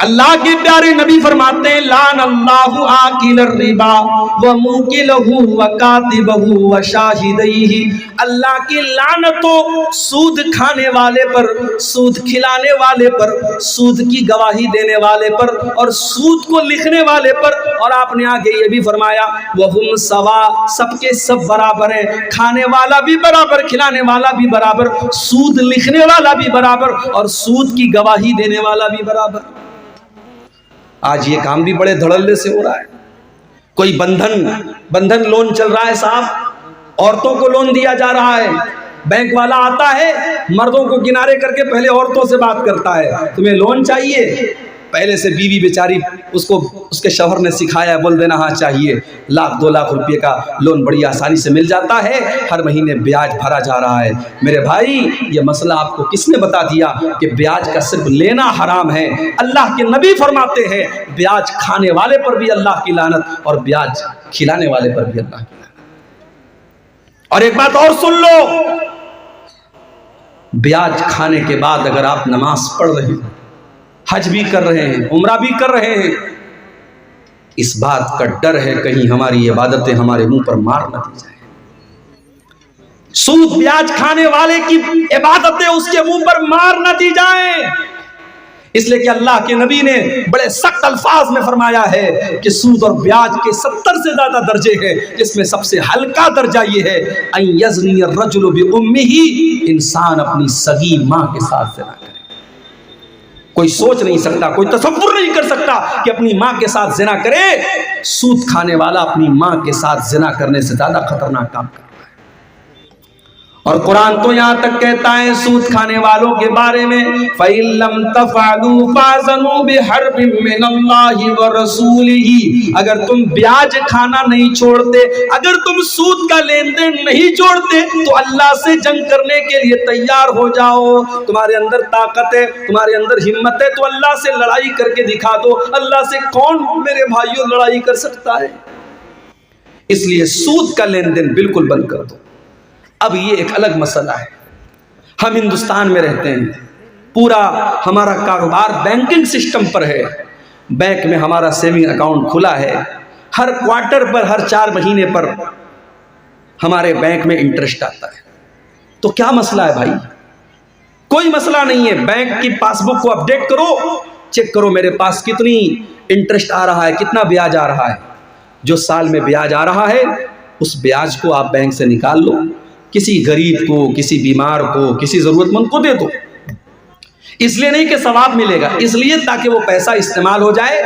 اللہ کے پیارے نبی فرماتے ہیں لعن اللہ آکل الربا وموکلہ وکاتبہ وشاہدیہ، اللہ کی لعنت ہو سود کھانے والے پر، سود کھلانے والے پر، سود کی گواہی دینے والے پر، اور سود کو لکھنے والے پر۔ اور آپ نے آگے یہ بھی فرمایا وہم سوا، سب کے سب برابر ہیں، کھانے والا بھی برابر، کھلانے والا بھی برابر، سود لکھنے والا بھی برابر، اور سود کی گواہی دینے والا بھی برابر۔ آج یہ کام بھی بڑے دھڑلے سے ہو رہا ہے۔ کوئی بندھن لون چل رہا ہے صاحب، عورتوں کو لون دیا جا رہا ہے، بینک والا آتا ہے مردوں کو کنارے کر کے پہلے عورتوں سے بات کرتا ہے، تمہیں لون چاہیے؟ پہلے سے بیوی بیچاری اس کے شوہر نے سکھایا، بول دینا ہاں چاہیے، 1,00,000 2 لاکھ روپے کا لون بڑی آسانی سے مل جاتا ہے، ہر مہینے بیاج بھرا جا رہا ہے۔ میرے بھائی یہ مسئلہ آپ کو کس نے بتا دیا کہ بیاج کا صرف لینا حرام ہے؟ اللہ کے نبی فرماتے ہیں بیاج کھانے والے پر بھی اللہ کی لعنت، اور بیاج کھلانے والے پر بھی اللہ کی لعنت۔ اور ایک بات اور سن لو، بیاج کھانے کے بعد اگر آپ نماز پڑھ رہے ہیں، حج بھی کر رہے ہیں، عمرہ بھی کر رہے ہیں، اس بات کا ڈر ہے کہیں ہماری عبادتیں ہمارے منہ پر مار نہ دی جائیں۔ سود بیاج کھانے والے کی عبادتیں اس کے منہ پر مار نہ دی جائیں، اس لیے کہ اللہ کے نبی نے بڑے سخت الفاظ میں فرمایا ہے کہ سود اور بیاج کے 70 سے زیادہ درجے ہیں، جس میں سب سے ہلکا درجہ یہ ہے ان یزنی الرجل بامہ، انسان اپنی سگی ماں کے ساتھ زنا کرے۔ کوئی سوچ نہیں سکتا، کوئی تصور نہیں کر سکتا کہ اپنی ماں کے ساتھ زنا کرے۔ سود کھانے والا اپنی ماں کے ساتھ زنا کرنے سے زیادہ خطرناک کام کرتا ہے۔ اور قرآن تو یہاں تک کہتا ہے سود کھانے والوں کے بارے میں فَإِن لَّمْ تَفْعَلُوا فَأْذَنُوا بِحَرْبٍ مِّنَ اللَّهِ وَرَسُولِهِ، اگر تم بیاج کھانا نہیں چھوڑتے، اگر تم سود کا لین دین نہیں چھوڑتے تو اللہ سے جنگ کرنے کے لیے تیار ہو جاؤ۔ تمہارے اندر طاقت ہے، تمہارے اندر ہمت ہے تو اللہ سے لڑائی کر کے دکھا دو۔ اللہ سے کون میرے بھائیوں لڑائی کر سکتا ہے؟ اس لیے سود کا لین دین بالکل بند کر دو۔ اب یہ ایک الگ مسئلہ ہے، ہم ہندوستان میں رہتے ہیں، پورا ہمارا کاروبار بینکنگ سسٹم پر ہے، بینک میں ہمارا سیونگ اکاؤنٹ کھلا ہے، ہر کوارٹر پر، ہر 4 مہینے پر ہمارے بینک میں انٹرسٹ آتا ہے۔ تو کیا مسئلہ ہے بھائی؟ کوئی مسئلہ نہیں ہے، بینک کی پاس بک کو اپڈیٹ کرو، چیک کرو میرے پاس کتنی انٹرسٹ آ رہا ہے، کتنا بیاج آ رہا ہے۔ جو سال میں بیاج آ رہا ہے اس بیاج کو آپ بینک سے نکال لو، کسی غریب کو، کسی بیمار کو، کسی ضرورت مند کو دے دو۔ اس لیے نہیں کہ ثواب ملے گا، اس لیے تاکہ وہ پیسہ استعمال ہو جائے،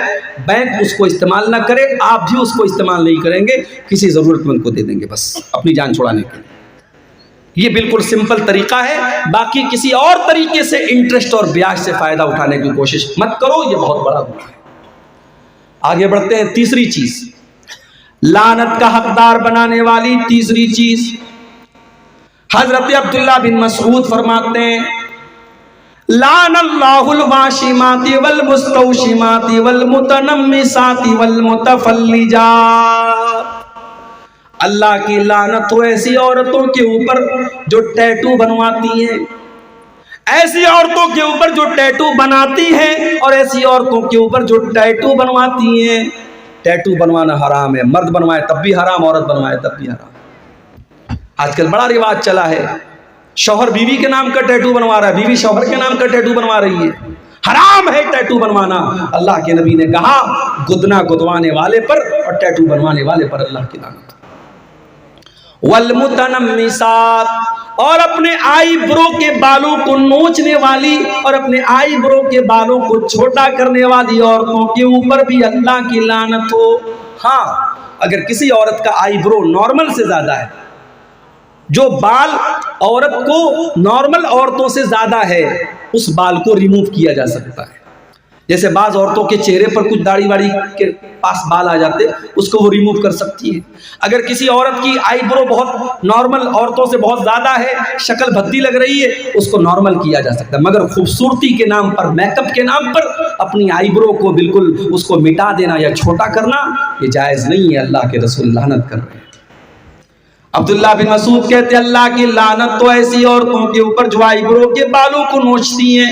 بینک اس کو استعمال نہ کرے، آپ بھی اس کو استعمال نہیں کریں گے، کسی ضرورت مند کو دے دیں گے بس اپنی جان چھڑانے کے لیے۔ یہ بالکل سمپل طریقہ ہے، باقی کسی اور طریقے سے انٹرسٹ اور بیاج سے فائدہ اٹھانے کی کوشش مت کرو، یہ بہت بڑا گناہ ہے۔ آگے بڑھتے ہیں، تیسری چیز، لعنت کا حقدار بنانے والی تیسری چیز، حضرت عبداللہ بن مسعود فرماتے ہیں لعن اللہ الواشمات والمستوشمات والمتنمسات والمتفلجات، اللہ کی لعنت ہو ایسی عورتوں کے اوپر جو ٹیٹو بنواتی ہیں، ایسی عورتوں کے اوپر جو ٹیٹو بناتی ہیں، اور ایسی عورتوں کے اوپر جو ٹیٹو بنواتی ہیں۔ ٹیٹو بنوانا حرام ہے، مرد بنوائے تب بھی حرام، عورت بنوائے تب بھی حرام۔ آج کل بڑا رواج چلا ہے، شوہر بیوی کے نام کا ٹیٹو بنوا رہا ہے، بیوی شوہر کے نام کا ٹیٹو بنوا رہی ہے۔ حرام ہے ٹیٹو بنوانا۔ اللہ کے نبی نے کہا گدنا گدوانے والے پر اور ٹیٹو بنوانے والے پر اللہ کی لعنت۔ والمتنمسات، اور اپنے آئی برو کے بالوں کو نوچنے والی اور اپنے آئی برو کے بالوں کو چھوٹا کرنے والی عورتوں کے اوپر بھی اللہ کی لعنت ہو۔ ہاں، اگر کسی عورت کا آئی برو نارمل سے زیادہ ہے، جو بال عورت کو نارمل عورتوں سے زیادہ ہے، اس بال کو ریموو کیا جا سکتا ہے۔ جیسے بعض عورتوں کے چہرے پر کچھ داڑھی واڑی کے پاس بال آ جاتے، اس کو وہ ریموو کر سکتی ہے۔ اگر کسی عورت کی آئی برو بہت نارمل عورتوں سے بہت زیادہ ہے، شکل بھدی لگ رہی ہے، اس کو نارمل کیا جا سکتا ہے، مگر خوبصورتی کے نام پر، میک اپ کے نام پر اپنی آئی برو کو بالکل اس کو مٹا دینا یا چھوٹا کرنا، یہ جائز نہیں ہے۔ اللہ کے رسول لعنت کر رہے ہیں۔ عبداللہ بن مسعود کہتے ہیں اللہ کی لعنت تو ایسی عورتوں کے اوپر جو آئی برو کے بالوں کو نوچتی ہیں،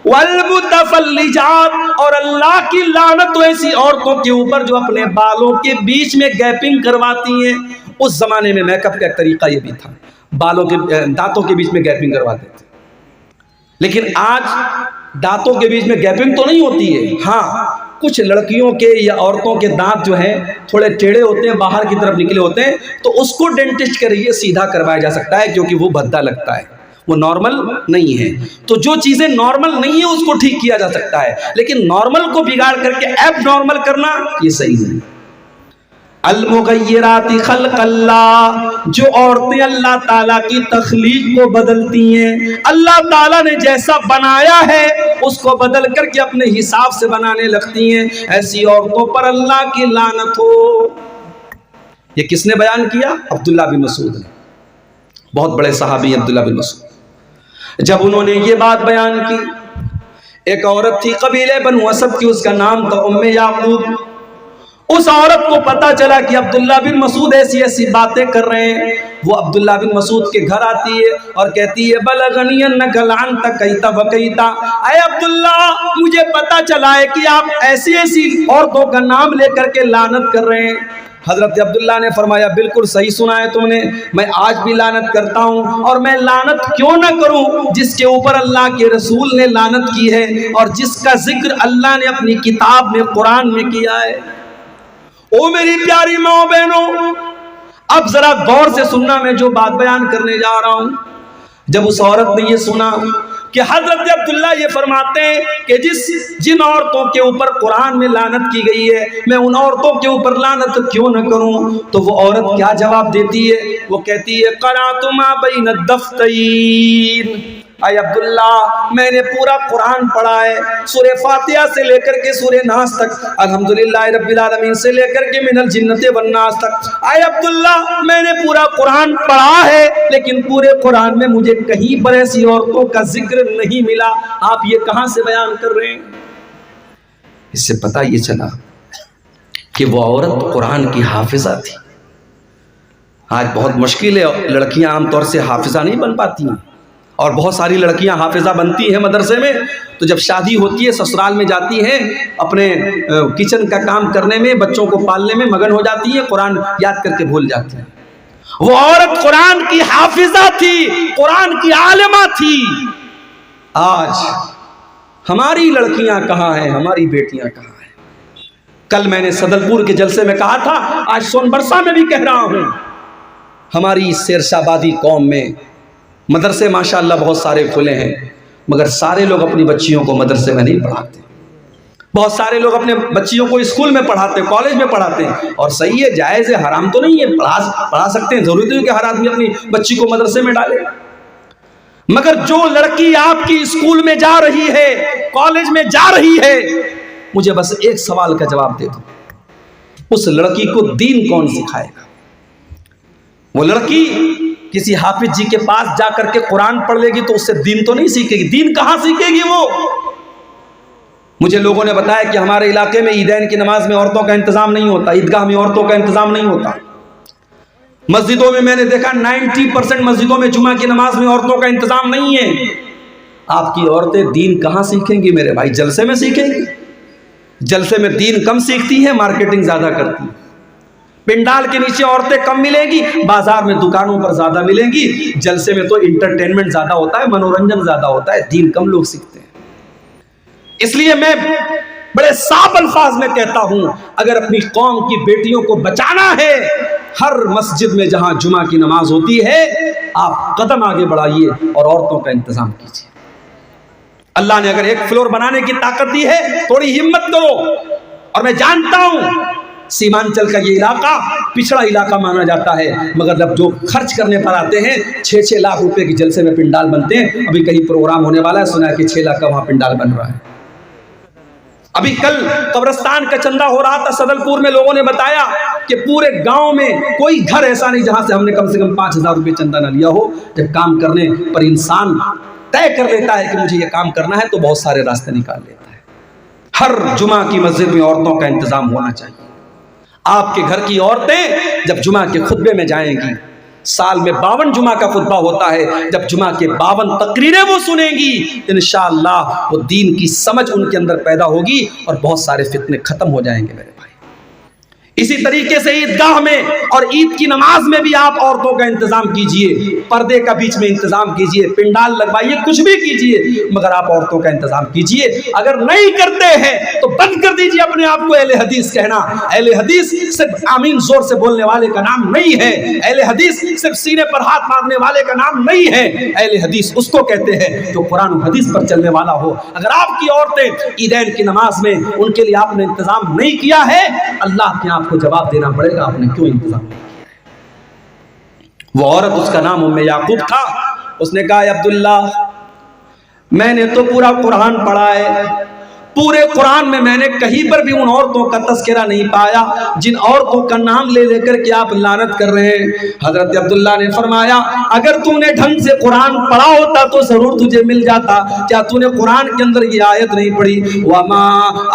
والمتفلجات، اور اللہ کی لعنت ایسی عورتوں کے اوپر جو اپنے بالوں کے بیچ میں گیپنگ کرواتی ہیں۔ اس زمانے میں میک اپ کا ایک طریقہ یہ بھی تھا، بالوں کے دانتوں کے بیچ میں گیپنگ کرواتے تھے، لیکن آج دانتوں کے بیچ میں گیپنگ تو نہیں ہوتی ہے، ہاں کچھ لڑکیوں کے یا عورتوں کے دانت جو ہیں تھوڑے ٹیڑھے ہوتے ہیں، باہر کی طرف نکلے ہوتے ہیں، تو اس کو ڈینٹسٹ کے ذریعے سیدھا کروایا جا سکتا ہے، کیونکہ وہ بھدا لگتا ہے، وہ نارمل نہیں ہے۔ تو جو چیزیں نارمل نہیں ہیں اس کو ٹھیک کیا جا سکتا ہے، لیکن نارمل کو بگاڑ کر کے ایب نارمل کرنا یہ صحیح نہیں۔ المغیرات خلق اللہ، جو عورتیں اللہ تعالیٰ کی تخلیق کو بدلتی ہیں، اللہ تعالیٰ نے جیسا بنایا ہے اس کو بدل کر کے اپنے حساب سے بنانے لگتی ہیں، ایسی عورتوں پر اللہ کی لعنت ہو۔ یہ کس نے بیان کیا؟ عبداللہ بن مسعود نے، بہت بڑے صحابی عبداللہ بن مسعود۔ جب انہوں نے یہ بات بیان کی، ایک عورت تھی قبیلے بنو اسد کی، اس کا نام تھا ام یعقوب۔ اس عورت کو پتا چلا کہ عبداللہ بن مسعود ایسی ایسی باتیں کر رہے ہیں، وہ عبداللہ بن مسعود کے گھر آتی ہے اور کہتی ہے بلغنی انک لعنت کیت وکیت، اے عبداللہ مجھے پتا چلا ہے کہ آپ ایسی ایسی عورتوں کا نام لے کر کے لعنت کر رہے ہیں۔ حضرت عبداللہ نے فرمایا بالکل صحیح سنا ہے تم نے، میں آج بھی لعنت کرتا ہوں، اور میں لعنت کیوں نہ کروں جس کے اوپر اللہ کے رسول نے لعنت کی ہے اور جس کا ذکر اللہ نے اپنی کتاب میں قرآن میں کیا ہے۔ او میری پیاری ماں بہنوں، اب ذرا غور سے سننا، میں جو بات بیان کرنے جا رہا ہوں۔ جب اس عورت نے یہ سنا کہ حضرت عبداللہ یہ فرماتے ہیں کہ جن عورتوں کے اوپر قرآن میں لعنت کی گئی ہے میں ان عورتوں کے اوپر لعنت کیوں نہ کروں، تو وہ عورت کیا جواب دیتی ہے؟ وہ کہتی ہے قرأت ما بین الدفتین، اے عبداللہ میں نے پورا قرآن پڑھا ہے، سورہ فاتحہ سے لے کر کے سورہ ناس تک، الحمدللہ رب العالمین سے لے کر کے من الجنت والناس تک۔ اے عبداللہ میں نے پورا قرآن پڑھا ہے، لیکن پورے قرآن میں مجھے کہیں پر ایسی عورتوں کا ذکر نہیں ملا، آپ یہ کہاں سے بیان کر رہے ہیں؟ اس سے پتہ یہ چلا کہ وہ عورت قرآن کی حافظہ تھی۔ آج بہت مشکل ہے، لڑکیاں عام طور سے حافظہ نہیں بن پاتی ہیں، اور بہت ساری لڑکیاں حافظہ بنتی ہیں مدرسے میں، تو جب شادی ہوتی ہے سسرال میں جاتی ہیں، اپنے کچن کا کام کرنے میں، بچوں کو پالنے میں مگن ہو جاتی ہیں، قرآن یاد کر کے بھول جاتی ہیں۔ وہ عورت قرآن کی حافظہ تھی، قرآن کی عالمہ تھی۔ آج ہماری لڑکیاں کہاں ہیں، ہماری بیٹیاں کہاں ہیں؟ کل میں نے صدلپور کے جلسے میں کہا تھا، آج سون برسا میں بھی کہہ رہا ہوں، ہماری سیرشا بادی قوم میں مدرسے ماشاءاللہ بہت سارے کھلے ہیں، مگر سارے لوگ اپنی بچیوں کو مدرسے میں نہیں پڑھاتے۔ بہت سارے لوگ اپنے بچیوں کو اسکول میں پڑھاتے ہیں، کالج میں پڑھاتے ہیں، اور صحیح ہے، جائز ہے، حرام تو نہیں ہے، پڑھا سکتے ہیں، ضروری نہیں کہ ہر آدمی اپنی بچی کو مدرسے میں ڈالے۔ مگر جو لڑکی آپ کی اسکول میں جا رہی ہے، کالج میں جا رہی ہے، مجھے بس ایک سوال کا جواب دے دو، اس لڑکی کو دین کون سکھائے گا؟ وہ لڑکی کسی حافظ جی کے پاس جا کر کے قرآن پڑھ لے گی تو اس سے دین تو نہیں سیکھے گی، دین کہاں سیکھے گی وہ؟ مجھے لوگوں نے بتایا کہ ہمارے علاقے میں عیدین کی نماز میں عورتوں کا انتظام نہیں ہوتا، عیدگاہ میں عورتوں کا انتظام نہیں ہوتا، مسجدوں میں نے دیکھا 90% مسجدوں میں جمعہ کی نماز میں عورتوں کا انتظام نہیں ہے۔ آپ کی عورتیں دین کہاں سیکھیں گی میرے بھائی؟ جلسے میں سیکھیں گی؟ جلسے میں دین کم سیکھتی ہیں، مارکیٹنگ زیادہ کرتی ہیں۔ پنڈال کے نیچے عورتیں کم ملیں گی، بازار میں دکانوں پر زیادہ ملیں گی۔ جلسے میں تو انٹرٹینمنٹ زیادہ ہوتا ہے، منورنجن زیادہ ہوتا ہے، دین کم لوگ سیکھتے ہیں۔ اس لیے میں بڑے صاف الفاظ میں کہتا ہوں، اگر اپنی قوم کی بیٹیوں کو بچانا ہے، ہر مسجد میں جہاں جمعہ کی نماز ہوتی ہے آپ قدم آگے بڑھائیے اور عورتوں کا انتظام کیجیے۔ اللہ نے اگر ایک فلور بنانے کی طاقت دی ہے، تھوڑی ہمت کرو۔ اور میں جانتا ہوں سیمانچل کا یہ علاقہ پچھڑا علاقہ مانا جاتا ہے، مگر جب جو خرچ کرنے پر آتے ہیں 6-6 لاکھ روپے کی جلسے میں پنڈال بنتے ہیں۔ ابھی کہیں پروگرام ہونے والا ہے، سنا ہے کہ 6 لاکھ کا وہاں پنڈال بن رہا ہے۔ ابھی کل قبرستان کا چندہ ہو رہا تھا صدلپور میں، لوگوں نے بتایا کہ پورے گاؤں میں کوئی گھر ایسا نہیں جہاں سے ہم نے کم سے کم 5,000 روپے چندہ نہ لیا ہو۔ جب کام کرنے پر انسان طے کر لیتا ہے کہ مجھے یہ کام کرنا ہے تو بہت سارے راستے نکال لیتا ہے۔ ہر جمعہ کی مسجد میں عورتوں کا انتظام ہونا چاہیے۔ آپ کے گھر کی عورتیں جب جمعہ کے خطبے میں جائیں گی، سال میں 52 جمعہ کا خطبہ ہوتا ہے. جب جمعہ کے 52 تقریریں وہ سنیں گی انشاءاللہ وہ دین کی سمجھ ان کے اندر پیدا ہوگی اور بہت سارے فتنے ختم ہو جائیں گے میرے بھائی. اسی طریقے سے عیدگاہ میں اور عید کی نماز میں بھی آپ عورتوں کا انتظام کیجئے, پردے کا بیچ میں انتظام کیجئے, پنڈال لگوائیے, کچھ بھی کیجئے, مگر آپ عورتوں کا انتظام کیجئے. اگر نہیں کرتے ہیں تو بند کر دیجئے اپنے آپ کو اہل حدیث کہنا. اہل حدیث صرف آمین زور سے بولنے والے کا نام نہیں ہے. اہل حدیث صرف سینے پر ہاتھ مارنے والے کا نام نہیں ہے. اہل حدیث اس کو کہتے ہیں جو قرآن و حدیث پر چلنے والا ہو. اگر آپ کی عورتیں عیدین کی نماز میں ان کے لیے آپ نے انتظام نہیں کیا ہے, اللہ کے آپ کو جواب دینا پڑے گا آپ نے کیوں انتظام نہیں کیا. وہ عورت, اس کا نام ام یعقوب تھا, اس نے کہا عبداللہ میں نے تو پورا قرآن پڑھا ہے, پورے قرآن میں میں نے کہیں پر بھی ان عورتوں کا تذکرہ نہیں پایا جن عورتوں کا نام لے لے کر کے آپ لعنت کر رہے ہیں. حضرت عبداللہ نے فرمایا اگر تو نے ڈھنگ سے قرآن پڑھا ہوتا تو ضرور تجھے مل جاتا. کیا تو نے قرآن کے اندر یہ آیت نہیں پڑھی, وَمَا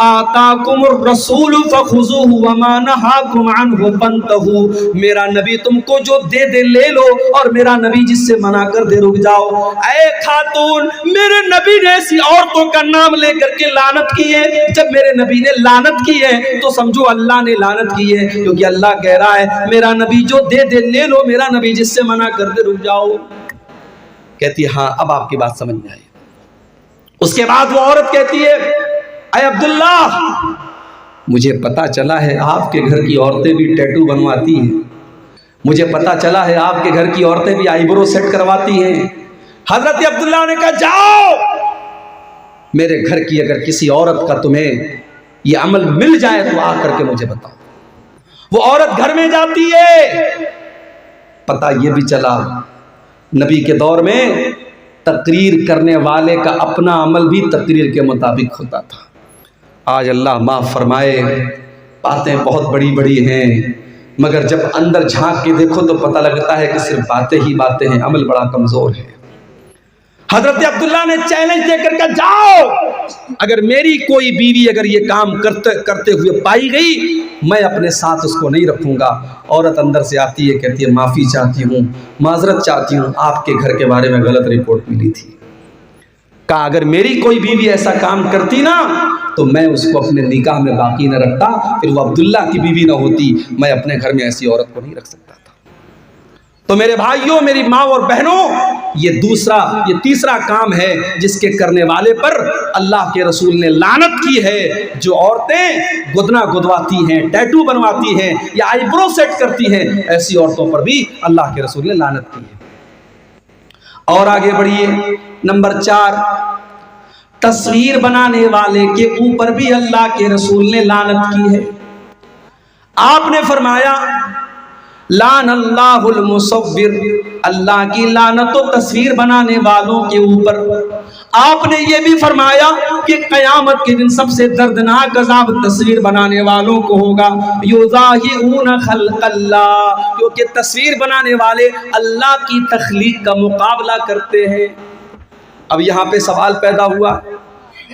آتَاكُمُ الرَّسُولُ فَخُذُوهُ وَمَا نَهَاكُمْ عَنْهُ فَانْتَهُوا. میرا نبی تم کو جو دے دے لے لو اور میرا نبی جس سے منع کر دے رک جاؤ. اے خاتون, میرے نبی نے ایسی عورتوں کا نام لے کر کے لعنت کی ہے. جب میرے نبی نے لعنت کی ہے تو سمجھو اللہ نے لعنت کی ہے, کیونکہ اللہ کہہ رہا ہے میرا نبی جو دے دے لے لو, میرا نبی جس سے منع کر دے رک جاؤ. کہتی ہے ہاں اب آپ کی بات سمجھ میں آئی. اس کے بعد وہ عورت کہتی ہے اے عبداللہ مجھے پتا چلا ہے آپ کے گھر کی عورتیں بھی ٹیٹو بنواتی ہیں, مجھے پتا چلا ہے آپ کے گھر کی عورتیں بھی آئی برو سیٹ کرواتی ہیں. حضرت عبداللہ نے کہا جاؤ میرے گھر کی اگر کسی عورت کا تمہیں یہ عمل مل جائے تو آ کر کے مجھے بتاؤ. وہ عورت گھر میں جاتی ہے. پتہ یہ بھی چلا نبی کے دور میں تقریر کرنے والے کا اپنا عمل بھی تقریر کے مطابق ہوتا تھا. آج اللہ معاف فرمائے باتیں بہت بڑی بڑی ہیں, مگر جب اندر جھانک کے دیکھو تو پتہ لگتا ہے کہ صرف باتیں ہی باتیں ہیں, عمل بڑا کمزور ہے. حضرت عبداللہ نے چیلنج دے کر کہا جاؤ اگر میری کوئی بیوی اگر یہ کام کرتے ہوئے پائی گئی میں اپنے ساتھ اس کو نہیں رکھوں گا. عورت اندر سے آتی ہے, کہتی ہے معافی چاہتی ہوں, معذرت چاہتی ہوں, آپ کے گھر کے بارے میں غلط رپورٹ ملی تھی. کہا اگر میری کوئی بیوی ایسا کام کرتی نا تو میں اس کو اپنے نکاح میں باقی نہ رکھتا, پھر وہ عبداللہ کی بیوی نہ ہوتی, میں اپنے گھر میں ایسی عورت کو نہیں رکھ سکتا تھا. تو میرے بھائیوں, میری ماں اور بہنوں, یہ تیسرا کام ہے جس کے کرنے والے پر اللہ کے رسول نے لعنت کی ہے. جو عورتیں گدنا گدواتی ہیں, ٹیٹو بنواتی ہیں یا آئی برو سیٹ کرتی ہیں, ایسی عورتوں پر بھی اللہ کے رسول نے لعنت کی ہے. اور آگے بڑھیے. نمبر 4, تصویر بنانے والے کے اوپر بھی اللہ کے رسول نے لعنت کی ہے. آپ نے فرمایا لعن اللہ المصور, اللہ کی لعنت و تصویر بنانے والوں کے اوپر. آپ نے یہ بھی فرمایا کہ قیامت کے دن سب سے دردناک عذاب تصویر بنانے والوں کو ہوگا. یضاہئون خلق اللہ, کیونکہ تصویر بنانے والے اللہ کی تخلیق کا مقابلہ کرتے ہیں. اب یہاں پہ سوال پیدا ہوا,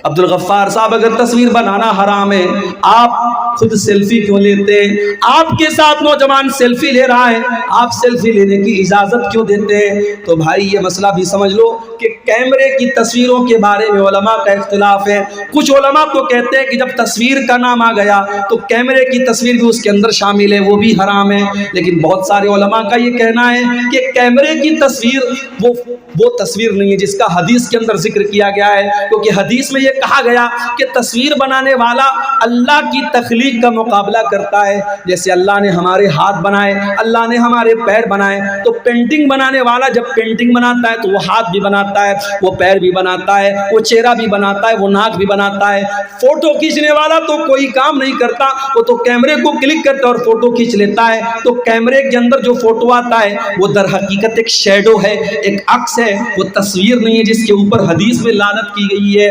عبدالغفار صاحب اگر تصویر بنانا حرام ہے آپ خود سیلفی کیوں لیتے ہیں؟ آپ کے ساتھ نوجوان سیلفی لے رہا ہے, آپ سیلفی لینے کی اجازت کیوں دیتے ہیں؟ تو بھائی یہ مسئلہ بھی سمجھ لو کہ کیمرے کی تصویروں کے بارے میں علماء کا اختلاف ہے. کچھ علماء تو کہتے ہیں کہ جب تصویر کا نام آ گیا تو کیمرے کی تصویر بھی اس کے اندر شامل ہے, وہ بھی حرام ہے. لیکن بہت سارے علماء کا یہ کہنا ہے کہ کیمرے کی تصویر وہ تصویر نہیں ہے جس کا حدیث کے اندر ذکر کیا گیا ہے, کیونکہ حدیث میں یہ کہا گیا کہ تصویر بنانے والا اللہ کی تخلیق کا مقابلہ کرتا ہے. جیسے اللہ نے ہمارے ہاتھ بنائے, اللہ نے ہمارے پیر بنائے, تو پینٹنگ بنانے والا جب پینٹنگ بناتا ہے تو وہ ہاتھ بھی بناتا ہے, وہ پیر بھی بناتا ہے, وہ چہرہ بھی بناتا ہے, وہ ناک بھی بناتا ہے. فوٹو کھینچنے والا تو کوئی کام نہیں کرتا, وہ تو کیمرے کو کلک کرتا ہے اور فوٹو کھینچ لیتا ہے. تو کیمرے کے اندر جو فوٹو آتا ہے وہ در حقیقت ایک شیڈو ہے, ایک عکس ہے, وہ تصویر نہیں ہے جس کے اوپر حدیث میں لعنت کی گئی ہے.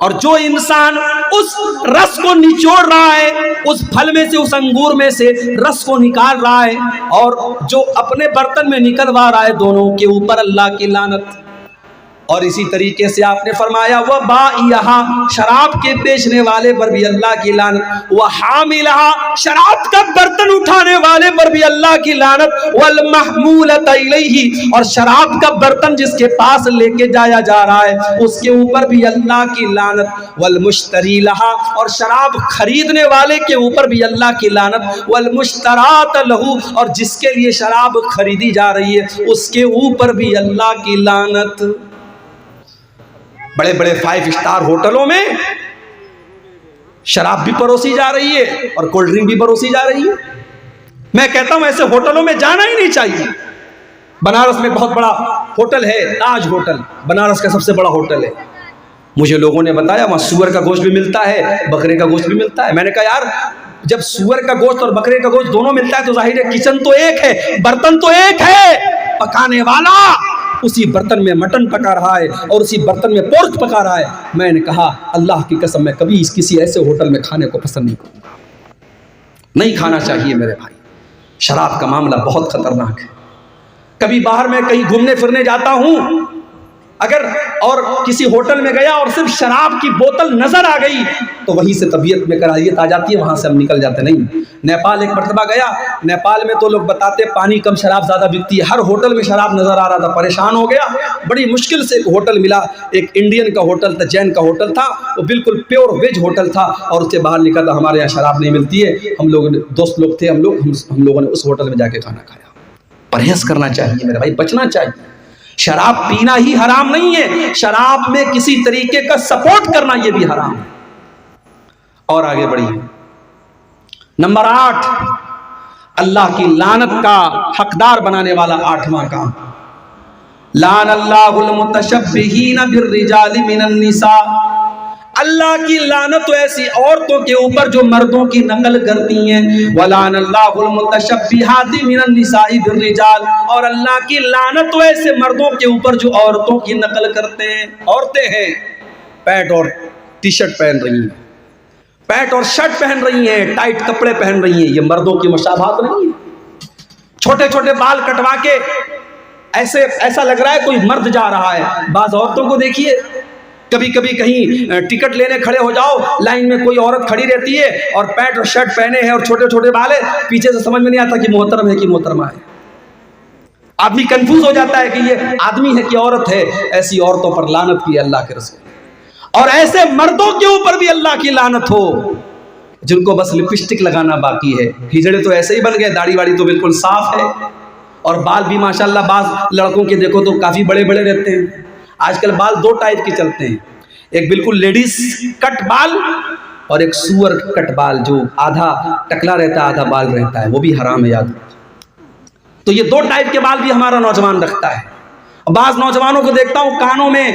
اور جو انسان اس رس کو نچوڑ رہا ہے، اس پھل میں سے، اس انگور میں سے رس کو نکال رہا ہے اور جو اپنے برتن میں نکلوا رہا ہے، دونوں کے اوپر اللہ کی لعنت۔ اور اسی طریقے سے آپ نے فرمایا وبائعہا، شراب کے بیچنے والے پر بھی اللہ کی لعنت، وحاملہا، شراب کا برتن اٹھانے والے پر بھی اللہ کی لعنت، والمحمولۃ الیہ، اور شراب کا برتن جس کے پاس لے کے جایا جا رہا ہے اس کے اوپر بھی اللہ کی لعنت، والمشتری لہا، اور شراب خریدنے والے کے اوپر بھی اللہ کی لعنت، والمشترات لہو، اور جس کے لیے شراب خریدی جا رہی ہے اس کے اوپر بھی اللہ کی لعنت۔ بڑے بڑے 5 اسٹار ہوٹلوں میں شراب بھی پروسی جا رہی ہے اور کولڈ ڈرنک بھی پروسی جا رہی ہے۔ میں کہتا ہوں ایسے ہوٹلوں میں جانا ہی نہیں چاہیے۔ بنارس میں بہت بڑا ہوٹل ہے، تاج ہوٹل، بنارس کا سب سے بڑا ہوٹل ہے۔ مجھے لوگوں نے بتایا وہاں سور کا گوشت بھی ملتا ہے، بکرے کا گوشت بھی ملتا ہے۔ میں نے کہا یار جب سور کا گوشت اور بکرے کا گوشت دونوں ملتا ہے تو ظاہر ہے کچن تو ایک ہے، برتن تو ایک ہے، پکانے والا اسی برتن میں مٹن پکا رہا ہے اور اسی برتن میں پورک پکا رہا ہے۔ میں نے کہا اللہ کی قسم میں کبھی کسی ایسے ہوٹل میں کھانے کو پسند نہیں کروں گا، نہیں کھانا چاہیے میرے بھائی۔ شراب کا معاملہ بہت خطرناک ہے۔ کبھی باہر میں کہیں گھومنے پھرنے جاتا ہوں اگر اور کسی ہوٹل میں گیا اور صرف شراب کی بوتل نظر آ گئی تو وہیں سے طبیعت میں کراہیت آ جاتی ہے، وہاں سے ہم نکل جاتے نہیں۔ نیپال ایک مرتبہ گیا، نیپال میں تو لوگ بتاتے پانی کم شراب زیادہ بکتی ہے، ہر ہوٹل میں شراب نظر آ رہا تھا، پریشان ہو گیا۔ بڑی مشکل سے ایک ہوٹل ملا، ایک انڈین کا ہوٹل تھا، جین کا ہوٹل تھا، وہ بالکل پیور ویج ہوٹل تھا اور اس کے باہر لکھا تھا ہمارے یہاں شراب نہیں ملتی ہے۔ ہم لوگ دوست لوگ تھے، ہم لوگوں نے اس ہوٹل میں جا کے کھانا کھایا۔ پرہیز کرنا چاہیے میرے بھائی، بچنا چاہیے۔ شراب پینا ہی حرام نہیں ہے، شراب میں کسی طریقے کا سپورٹ کرنا یہ بھی حرام ہے۔ اور آگے بڑھیے، نمبر 8، اللہ کی لعنت کا حقدار بنانے والا 8واں کام، لعن اللہ المتشبہین بالرجال من النساء، اللہ کی لعنت تو ایسی عورتوں کے اوپر جو مردوں کی نقل کرتی ہیں، وَلَعَنَ اللَّهُ الْمُتَشَبِّهَاتِ مِنَ النِّسَاءِ بِالرِّجَالِ، اور اللہ کی لعنت تو ایسے مردوں کے اوپر جو عورتوں کی نقل کرتے ہیں۔ عورتیں ہیں پینٹ اور ٹی شرٹ پہن رہی ہیں، پینٹ اور شرٹ پہن رہی ہیں، ٹائٹ کپڑے پہن رہی ہیں، یہ مردوں کی مشابہت نہیں ہے۔ چھوٹے چھوٹے بال کٹوا کے ایسا لگ رہا ہے کوئی مرد جا رہا ہے۔ بعض عورتوں کو دیکھیے، کبھی کبھی کہیں ٹکٹ لینے کھڑے ہو جاؤ، لائن میں کوئی عورت کھڑی رہتی ہے اور پینٹ اور شرٹ پہنے ہیں اور چھوٹے چھوٹے بال ہے، پیچھے سے سمجھ میں نہیں آتا کہ محترم ہے کہ محترمہ ہے۔ آدمی کنفیوز ہو جاتا ہے کہ یہ آدمی ہے کہ عورت ہے۔ ایسی عورتوں پر لعنت کی اللہ کے رسول، اور ایسے مردوں کے اوپر بھی اللہ کی لعنت ہو جن کو بس لپسٹک لگانا باقی ہے۔ ہجڑے تو ایسے ہی بن گئے، داڑھی واڑی تو بالکل صاف ہے، اور بال بھی ماشاءاللہ بعض لڑکوں کے دیکھو تو کافی بڑے بڑے رہتے ہیں۔ آج کل بال 2 ٹائپ کے چلتے ہیں، ایک بالکل لیڈیز کٹ بال اور ایک سور کٹ بال جو آدھا ٹکلا رہتا ہے آدھا بال رہتا ہے، وہ بھی حرام ہے یاد۔ تو یہ 2 ٹائپ کے بال بھی ہمارا نوجوان رکھتا ہے۔ بعض نوجوانوں کو دیکھتا ہوں کانوں میں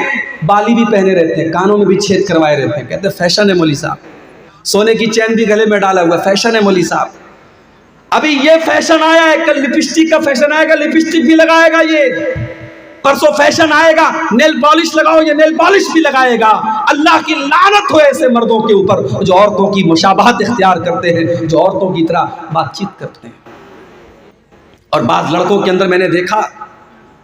بالی بھی پہنے رہتے ہیں، کانوں میں بھی چھید کروائے رہتے ہیں، کہتے ہیں فیشن ہے مولوی صاحب۔ سونے کی چین بھی گلے میں ڈالا ہوا ہے، فیشن ہے مولوی صاحب۔ ابھی یہ فیشن آیا ہے، کل لپسٹک کا فیشن آئے گا، لپسٹک بھی لگائے گا یہ۔ پرسوں فیشن آئے گا نیل پالش لگاؤ، یہ نیل پالش بھی لگائے گا۔ اللہ کی لعنت ہو ایسے مردوں کے اوپر جو عورتوں کی مشابہت اختیار کرتے ہیں، جو عورتوں کی طرح بات چیت کرتے ہیں۔ اور بعض لڑکوں کے اندر میں نے دیکھا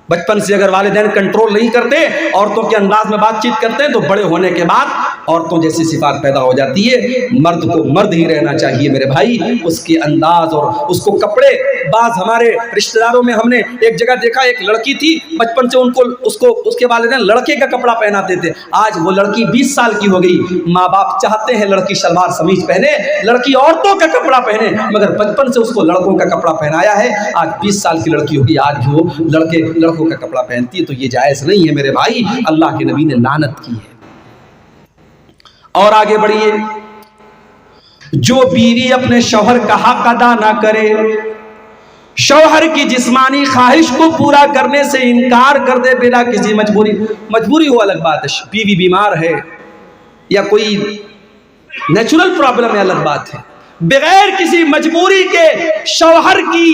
بچپن سے اگر والدین کنٹرول نہیں کرتے، عورتوں کے انداز میں بات چیت کرتے ہیں تو بڑے ہونے کے بعد عورتوں جیسی صفات پیدا ہو جاتی ہے۔ مرد کو مرد ہی رہنا چاہیے میرے بھائی، اس کے انداز اور اس کو کپڑے۔ بعض ہمارے رشتہ داروں میں ہم نے ایک جگہ دیکھا، ایک لڑکی تھی، بچپن سے اس کے والدین لڑکے کا کپڑا پہناتے تھے۔ آج وہ لڑکی 20 سال کی ہو گئی، ماں باپ چاہتے ہیں لڑکی شلوار سمیز پہنے، لڑکی عورتوں کا کپڑا پہنے، مگر بچپن سے اس کو لڑکوں کا کپڑا پہنایا ہے۔ آج 20 سال کی لڑکی ہوگی، آج وہ لڑکوں کا کپڑا پہنتی ہے، تو یہ جائز نہیں ہے میرے بھائی، اللہ کے نبی نے لعنت کی ہے۔ اور آگے بڑھیے، جو بیوی اپنے شوہر کا حق ادا نہ کرے، شوہر کی جسمانی خواہش کو پورا کرنے سے انکار کر دے بلا کسی مجبوری ہو الگ بات ہے، بیوی بیمار ہے یا کوئی نیچرل پرابلم ہے الگ بات ہے، بغیر کسی مجبوری کے شوہر کی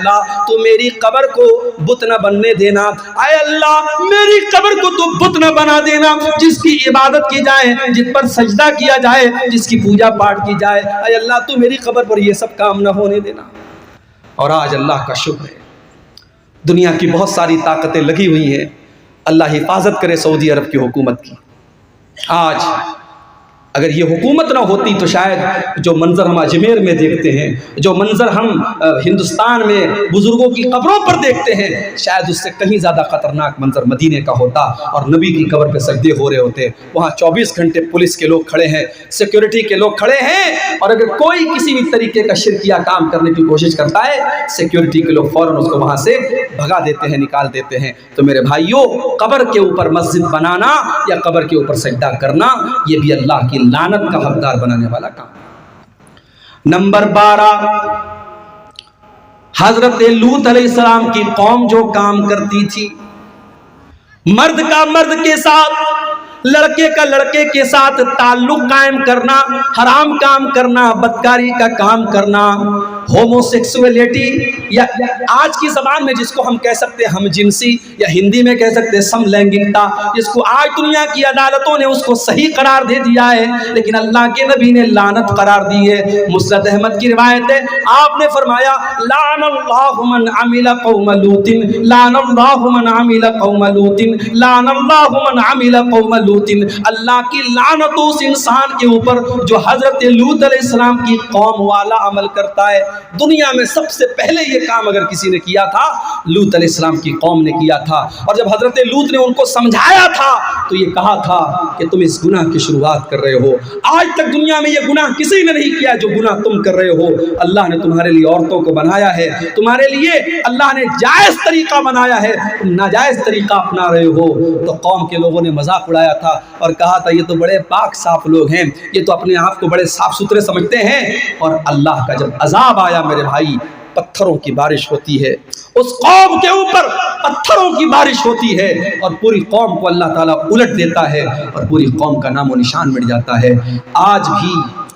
اللہ تو میری قبر کو بت نہ بننے دینا، اے اللہ میری قبر کو تو بت نہ بنا دینا جس کی عبادت کی جائے، جس پر سجدہ کیا جائے، جس کی پوجا پاٹ کی جائے، اے اللہ تو میری قبر پر یہ سب کام نہ ہونے دینا۔ اور آج اللہ کا شکر ہے دنیا کی بہت ساری طاقتیں لگی ہوئی ہیں، اللہ حفاظت کرے سعودی عرب کی حکومت کی۔ آج اگر یہ حکومت نہ ہوتی تو شاید جو منظر ہم اجمیر میں دیکھتے ہیں، جو منظر ہم ہندوستان میں بزرگوں کی قبروں پر دیکھتے ہیں، شاید اس سے کہیں زیادہ خطرناک منظر مدینے کا ہوتا، اور نبی کی قبر پہ سجدے ہو رہے ہوتے۔ وہاں 24 گھنٹے پولیس کے لوگ کھڑے ہیں، سیکیورٹی کے لوگ کھڑے ہیں، اور اگر کوئی کسی بھی طریقے کا شرکیہ کام کرنے کی کوشش کرتا ہے، سیکیورٹی کے لوگ فوراً اس کو وہاں سے بھگا دیتے ہیں، نکال دیتے ہیں۔ تو میرے بھائیوں، قبر کے اوپر مسجد بنانا یا قبر کے اوپر سجدہ کرنا، یہ بھی اللہ کی لعنت کا حقدار بنانے والا کام۔ نمبر 12، حضرت لوط علیہ السلام کی قوم جو کام کرتی تھی، مرد کا مرد کے ساتھ، لڑکے کا لڑکے کے ساتھ تعلق قائم کرنا، حرام کام کرنا، بدکاری کا کام کرنا، ہومو سیکسولیٹی، یا آج کی زبان میں جس کو ہم کہہ سکتے ہیں ہم جنسی، یا ہندی میں کہہ سکتے ہیں سم لینگنگتا، جس کو آج دنیا کی عدالتوں نے اس کو صحیح قرار دے دیا ہے، لیکن اللہ کے نبی نے لعنت قرار دی ہے۔ مسند احمد کی روایت ہے، آپ نے فرمایا لعن اللہ من عمل قوم لوط، لعن اللہ من عمل قوم لوط، لعن اللہ من عمل قوم لوط۔ اللہ کی لعنت اس انسان کے اوپر جو حضرت لوط علیہ السلام کی قوم والا عمل کرتا ہے۔ دنیا میں سب سے پہلے یہ کام اگر کسی نے کیا تھا، لوط علیہ السلام کی قوم نے کیا تھا، اور جب حضرت لوط نے ان کو سمجھایا تھا تو یہ کہا تھا کہ تم اس گناہ کی شروعات کر رہے ہو، آج تک دنیا میں یہ گناہ کسی نے نہیں کیا جو گناہ تم کر رہے ہو۔ اللہ نے تمہارے لیے عورتوں کو بنایا ہے، تمہارے لیے اللہ نے جائز طریقہ بنایا ہے، تم ناجائز طریقہ اپنا رہے ہو۔ تو قوم کے لوگوں نے مذاق اڑایا تھا اور کہا تھا یہ تو بڑے پاک صاف لوگ ہیں، یہ تو اپنے آپ کو بڑے صاف ستھرے سمجھتے ہیں۔ اور اللہ کا جب عذاب آیا میرے بھائی، پتھروں کی بارش ہوتی ہے، اس قوم کے اوپر پتھروں کی بارش ہوتی ہے، اور پوری قوم کو اللہ تعالیٰ الٹ دیتا ہے، اور پوری قوم کا نام و نشان مٹ جاتا ہے۔ آج بھی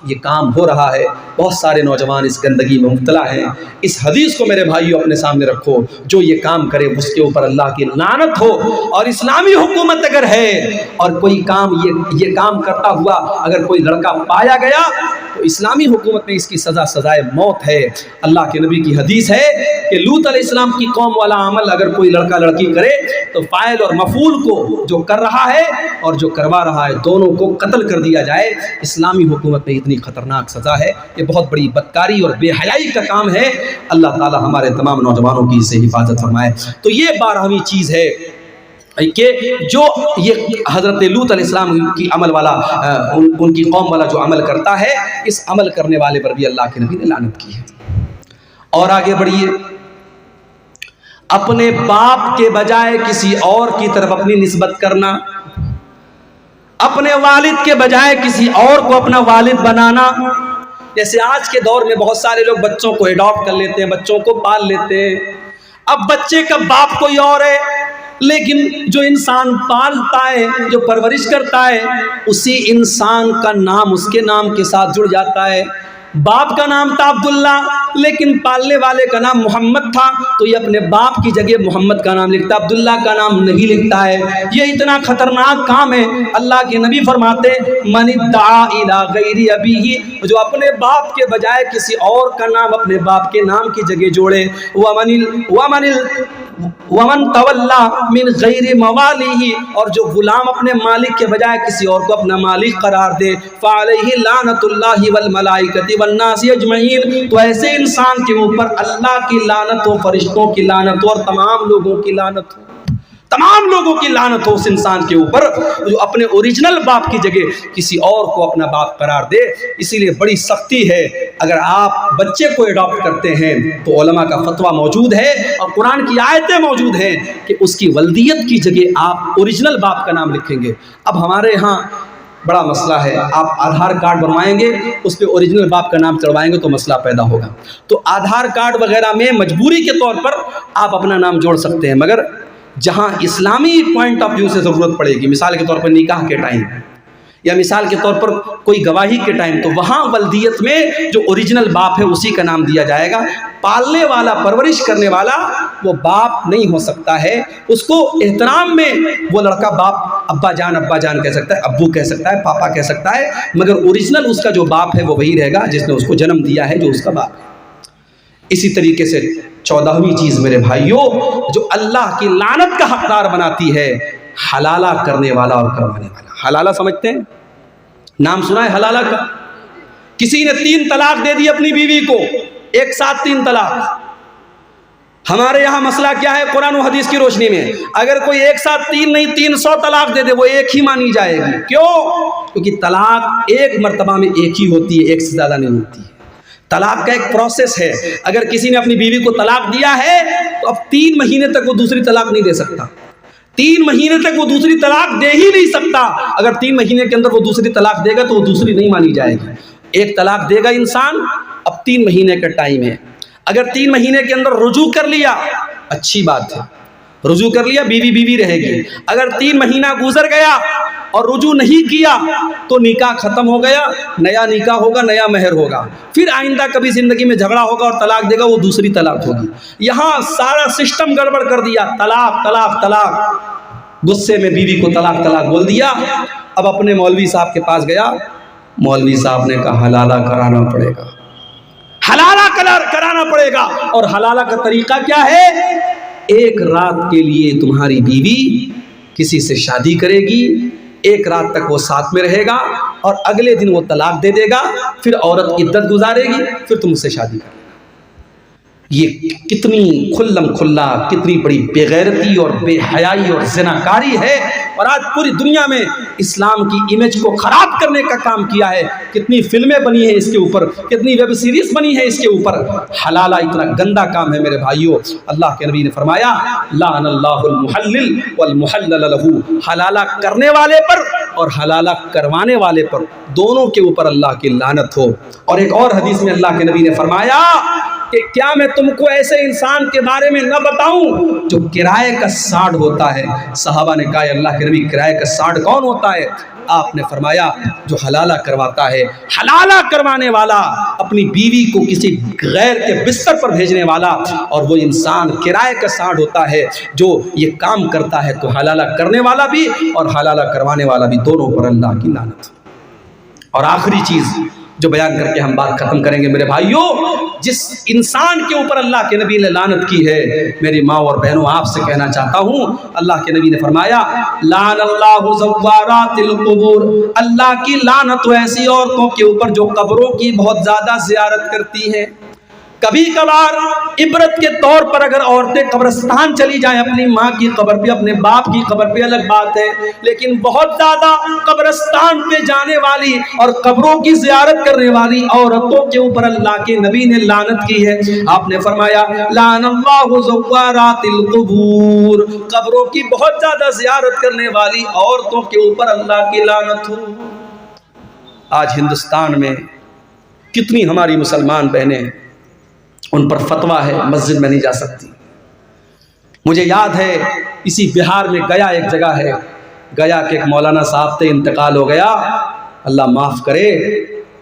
یہ کام ہو رہا ہے، بہت سارے نوجوان اس گندگی میں مبتلا ہیں۔ اس حدیث کو میرے بھائیوں اپنے سامنے رکھو، جو یہ کام کرے اس کے اوپر اللہ کی لعنت ہو۔ اور اسلامی حکومت اگر ہے اور کوئی کام یہ کام کرتا ہوا اگر کوئی لڑکا پایا گیا تو اسلامی حکومت میں اس کی سزا سزائے موت ہے۔ اللہ کے نبی کی حدیث ہے کہ لوط علیہ السلام کی قوم والا عمل اگر کوئی لڑکا لڑکی کرے تو فاعل اور مفعول کو، جو کر رہا ہے اور جو کروا رہا ہے، دونوں کو قتل کر دیا جائے۔ اسلامی حکومت میں اتنی خطرناک سزا ہے، یہ بہت بڑی بدکاری اور بے حیائی کا کام ہے۔ اللہ تعالی ہمارے تمام نوجوانوں کی اس سے حفاظت فرمائے۔ تو یہ 12ویں چیز ہے کہ جو یہ حضرت لوط علیہ السلام کی عمل والا، ان کی قوم والا جو عمل کرتا ہے، اس عمل کرنے والے پر بھی اللہ کے نبی نے لعنت کی ہے۔ اور آگے بڑھیے، اپنے باپ کے بجائے کسی اور کی طرف اپنی نسبت کرنا، اپنے والد کے بجائے کسی اور کو اپنا والد بنانا۔ جیسے آج کے دور میں بہت سارے لوگ بچوں کو اڈاپٹ کر لیتے ہیں، بچوں کو پال لیتے ہیں۔ اب بچے کا باپ کوئی اور ہے، لیکن جو انسان پالتا ہے، جو پرورش کرتا ہے، اسی انسان کا نام اس کے نام کے ساتھ جڑ جاتا ہے۔ باپ کا نام تھا عبداللہ، لیکن پالنے والے کا نام محمد تھا، تو یہ اپنے باپ کی جگہ محمد کا نام لکھتا ہے، عبداللہ کا نام نہیں لکھتا ہے۔ یہ اتنا خطرناک کام ہے۔ اللہ کے نبی فرماتے من ادعا الی غیر ابیہ، جو اپنے باپ کے بجائے کسی اور کا نام اپنے باپ کے نام کی جگہ جوڑے، ومن تولا من غیر موالیہ، اور جو غلام اپنے مالک کے بجائے کسی اور کو اپنا مالک قرار دے، فعلیہ لعنت اللہ والملائکۃ والناس اجمعین، تو ایسے انسان کے اوپر اللہ کی لعنت ہو، فرشتوں کی لعنت ہو، اور تمام لوگوں کی لعنت ہو، تمام لوگوں کی لعنت ہو اس انسان کے اوپر جو اپنے اوریجنل باپ کی جگہ کسی اور کو اپنا باپ قرار دے۔ اسی لیے بڑی سختی ہے، اگر آپ بچے کو اڈاپٹ کرتے ہیں تو علماء کا فتویٰ موجود ہے اور قرآن کی آیتیں موجود ہیں کہ اس کی ولدیت کی جگہ آپ اوریجنل باپ کا نام لکھیں گے۔ اب ہمارے ہاں بڑا مسئلہ ہے، آپ آدھار کارڈ بنوائیں گے، اس پہ اوریجنل باپ کا نام چڑھوائیں گے تو مسئلہ پیدا ہوگا۔ تو آدھار کارڈ وغیرہ میں مجبوری کے طور پر آپ اپنا نام جوڑ سکتے ہیں، مگر جہاں اسلامی پوائنٹ آف ویو سے ضرورت پڑے گی، مثال کے طور پر نکاح کے ٹائم یا مثال کے طور پر کوئی گواہی کے ٹائم، تو وہاں ولدیت میں جو اوریجنل باپ ہے اسی کا نام دیا جائے گا. پالنے والا، پرورش کرنے والا وہ باپ نہیں ہو سکتا ہے. اس کو احترام میں وہ لڑکا باپ، ابا جان کہہ سکتا ہے، ابو کہہ سکتا ہے، پاپا کہہ سکتا ہے، مگر اوریجنل اس کا جو باپ ہے وہ وہی رہے گا جس نے اس کو جنم دیا ہے، جو اس کا باپ ہے. اسی طریقے سے 14ویں چیز میرے بھائیوں جو اللہ کی لعنت کا حقدار بناتی ہے، حلالہ کرنے والا اور کروانے والا. حلالہ سمجھتے ہیں؟ نام سنا ہے حلالہ کا؟ کسی نے 3 طلاق دے دی اپنی بیوی کو، ایک ساتھ 3 طلاق. ہمارے یہاں مسئلہ کیا ہے قرآن و حدیث کی روشنی میں؟ اگر کوئی ایک ساتھ 3 نہیں 300 طلاق دے دے وہ ایک ہی مانی جائے گی. کیوں؟ کیونکہ طلاق ایک مرتبہ میں ایک ہی ہوتی ہے، ایک سے زیادہ نہیں ہوتی ہے. طلاق کا ایک پروسیس ہے. اگر کسی نے اپنی بیوی کو طلاق دیا ہے تو اب 3 مہینے تک وہ دوسری طلاق نہیں دے سکتا. 3 مہینے تک وہ دوسری طلاق دے ہی نہیں سکتا. اگر 3 مہینے کے اندر وہ دوسری طلاق دے گا تو وہ دوسری نہیں مانی جائے گی. ایک طلاق دے گا انسان، اب 3 مہینے کا ٹائم ہے. اگر 3 مہینے کے اندر رجوع کر لیا اچھی بات ہے، رجوع کر لیا بیوی رہے گی. اگر 3 مہینہ گزر گیا اور رجوع نہیں کیا تو نکاح ختم ہو گیا، نیا نکاح ہوگا، نیا مہر ہوگا. پھر آئندہ کبھی زندگی میں جھگڑا ہوگا اور طلاق دے گا، وہ دوسری طلاق ہوگی. یہاں سارا سسٹم گڑبڑ کر دیا، طلاق طلاق طلاق. غصے میں بیوی کو طلاق طلاق بول دیا. اب اپنے مولوی صاحب کے پاس گیا، مولوی صاحب نے کہا حلالہ کرانا پڑے گا، حلالہ کرانا پڑے گا. اور حلالہ کا طریقہ کیا ہے؟ ایک رات کے لیے تمہاری بیوی کسی سے شادی کرے گی، ایک رات تک وہ ساتھ میں رہے گا اور اگلے دن وہ طلاق دے دے گا. پھر عورت عدت گزارے گی، پھر تم اس سے شادی کر لینا. یہ کتنی کھلم کھلا، کتنی بڑی بے غیرتی اور بے حیائی اور زناکاری ہے. اور آج پوری دنیا میں اسلام کی امیج کو خراب کرنے کا کام کیا ہے. کتنی فلمیں بنی ہیں اس کے اوپر، کتنی ویب سیریز بنی ہے اس کے اوپر. حلالہ اتنا گندا کام ہے میرے بھائیوں. اللہ کے نبی نے فرمایا لعن اللہ المحلل والمحلل له. حلالہ کرنے والے پر اور حلالہ کروانے والے پر دونوں کے اوپر اللہ کی لعنت ہو. اور ایک اور حدیث میں اللہ کے نبی نے فرمایا کہ کیا میں تم کو ایسے انسان کے بارے میں نہ بتاؤں جو کرائے کا ساڑھ ہوتا ہے؟ صحابہ نے کہا اللہ کے نبی کرائے کا ساڑھ کون ہوتا ہے؟ آپ نے فرمایا جو حلالہ کرواتا ہے. حلالہ کروانے والا اپنی بیوی کو کسی غیر کے بستر پر بھیجنے والا، اور وہ انسان کرائے کا ساڑھ ہوتا ہے جو یہ کام کرتا ہے. تو حلالہ کرنے والا بھی اور حلالہ کروانے والا بھی دونوں پر اللہ کی لعنت. اور آخری چیز جو بیان کر کے ہم بات ختم کریں گے میرے بھائیوں، جس انسان کے اوپر اللہ کے نبی نے لعنت کی ہے، میری ماں اور بہنوں آپ سے کہنا چاہتا ہوں، اللہ کے نبی نے فرمایا لعن اللہ زوارات القبور. اللہ کی لعنت ایسی عورتوں کے اوپر جو قبروں کی بہت زیادہ زیارت کرتی ہیں. کبھی کبھار عبرت کے طور پر اگر عورتیں قبرستان چلی جائیں اپنی ماں کی قبر پہ، اپنے باپ کی قبر پہ، الگ بات ہے. لیکن بہت زیادہ قبرستان پہ جانے والی اور قبروں کی زیارت کرنے والی عورتوں کے اوپر اللہ کے نبی نے لعنت کی ہے. آپ نے فرمایا لعن اللہ زوارات القبور. قبروں کی بہت زیادہ زیارت کرنے والی عورتوں کے اوپر اللہ کی لعنت ہو. آج ہندوستان میں کتنی ہماری مسلمان بہنیں ہیں، ان پر فتویٰ ہے مسجد میں نہیں جا سکتی. مجھے یاد ہے اسی بہار میں گیا ایک جگہ ہے، گیا کہ ایک مولانا صاحب تھے، انتقال ہو گیا، اللہ معاف کرے.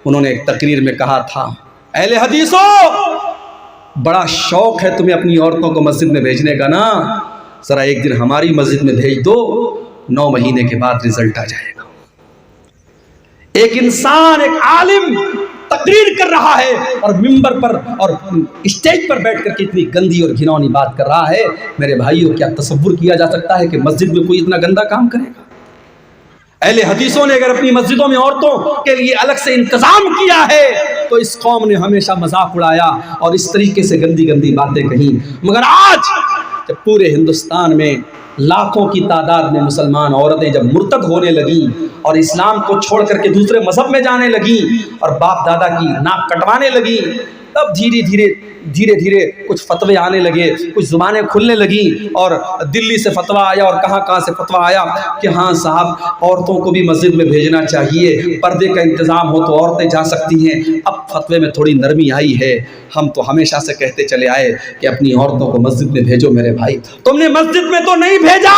انہوں نے ایک تقریر میں کہا تھا اہل حدیثوں بڑا شوق ہے تمہیں اپنی عورتوں کو مسجد میں بھیجنے کا نا، ذرا ایک دن ہماری مسجد میں بھیج دو، 9 مہینے کے بعد رزلٹ آ جائے گا. ایک انسان، ایک عالم تقریر کر رہا ہے اور ممبر پر اور اسٹیج پر بیٹھ کر کے اتنی گندی اور گھناؤنی بات کر رہا ہے. میرے بھائیوں کیا تصور کیا جا سکتا ہے کہ مسجد میں کوئی اتنا گندا کام کرے گا؟ اہل حدیثوں نے اگر اپنی مسجدوں میں عورتوں کے لیے الگ سے انتظام کیا ہے تو اس قوم نے ہمیشہ مذاق اڑایا اور اس طریقے سے گندی گندی باتیں کہیں. مگر آج جب پورے ہندوستان میں لاکھوں کی تعداد میں مسلمان عورتیں جب مرتد ہونے لگیں اور اسلام کو چھوڑ کر کے دوسرے مذہب میں جانے لگیں اور باپ دادا کی ناک کٹوانے لگیں، تب دھیرے دھیرے کچھ فتوے آنے لگے، کچھ زبانیں کھلنے لگیں. اور دلی سے فتویٰ آیا اور کہاں سے فتویٰ آیا کہ ہاں صاحب عورتوں کو بھی مسجد میں بھیجنا چاہیے، پردے کا انتظام ہو تو عورتیں جا سکتی ہیں. اب فتوے میں تھوڑی نرمی آئی ہے. ہم تو ہمیشہ سے کہتے چلے آئے کہ اپنی عورتوں کو مسجد میں بھیجو. میرے بھائی تم نے مسجد میں تو نہیں بھیجا،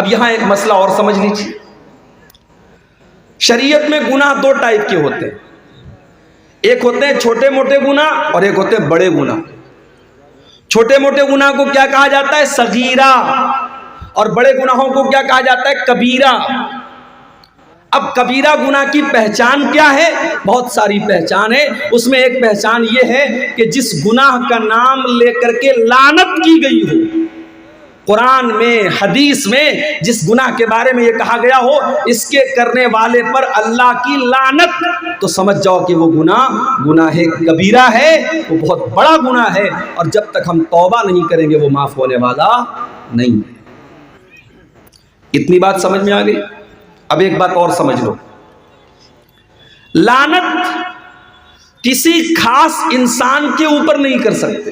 اب یہاں ایک مسئلہ اور سمجھ لیجیے، شریعت میں گناہ دو ٹائپ کے ہوتے ہیں، ایک ہوتے ہیں چھوٹے موٹے گناہ اور ایک ہوتے ہیں بڑے گناہ۔ چھوٹے موٹے گناہ کو کیا کہا جاتا ہے؟ صغیرہ، اور بڑے گناہوں کو کیا کہا جاتا ہے؟ کبیرہ۔ اب کبیرہ گناہ کی پہچان کیا ہے؟ بہت ساری پہچان ہے، اس میں ایک پہچان یہ ہے کہ جس گناہ کا نام لے کر کے لعنت کی گئی ہو، قرآن میں حدیث میں جس گناہ کے بارے میں یہ کہا گیا ہو اس کے کرنے والے پر اللہ کی لعنت، تو سمجھ جاؤ کہ وہ گناہ کبیرہ ہے، وہ بہت بڑا گناہ ہے، اور جب تک ہم توبہ نہیں کریں گے وہ معاف ہونے والا نہیں ہے۔ اتنی بات سمجھ میں آ گئی؟ اب ایک بات اور سمجھ لو، لعنت کسی خاص انسان کے اوپر نہیں کر سکتے،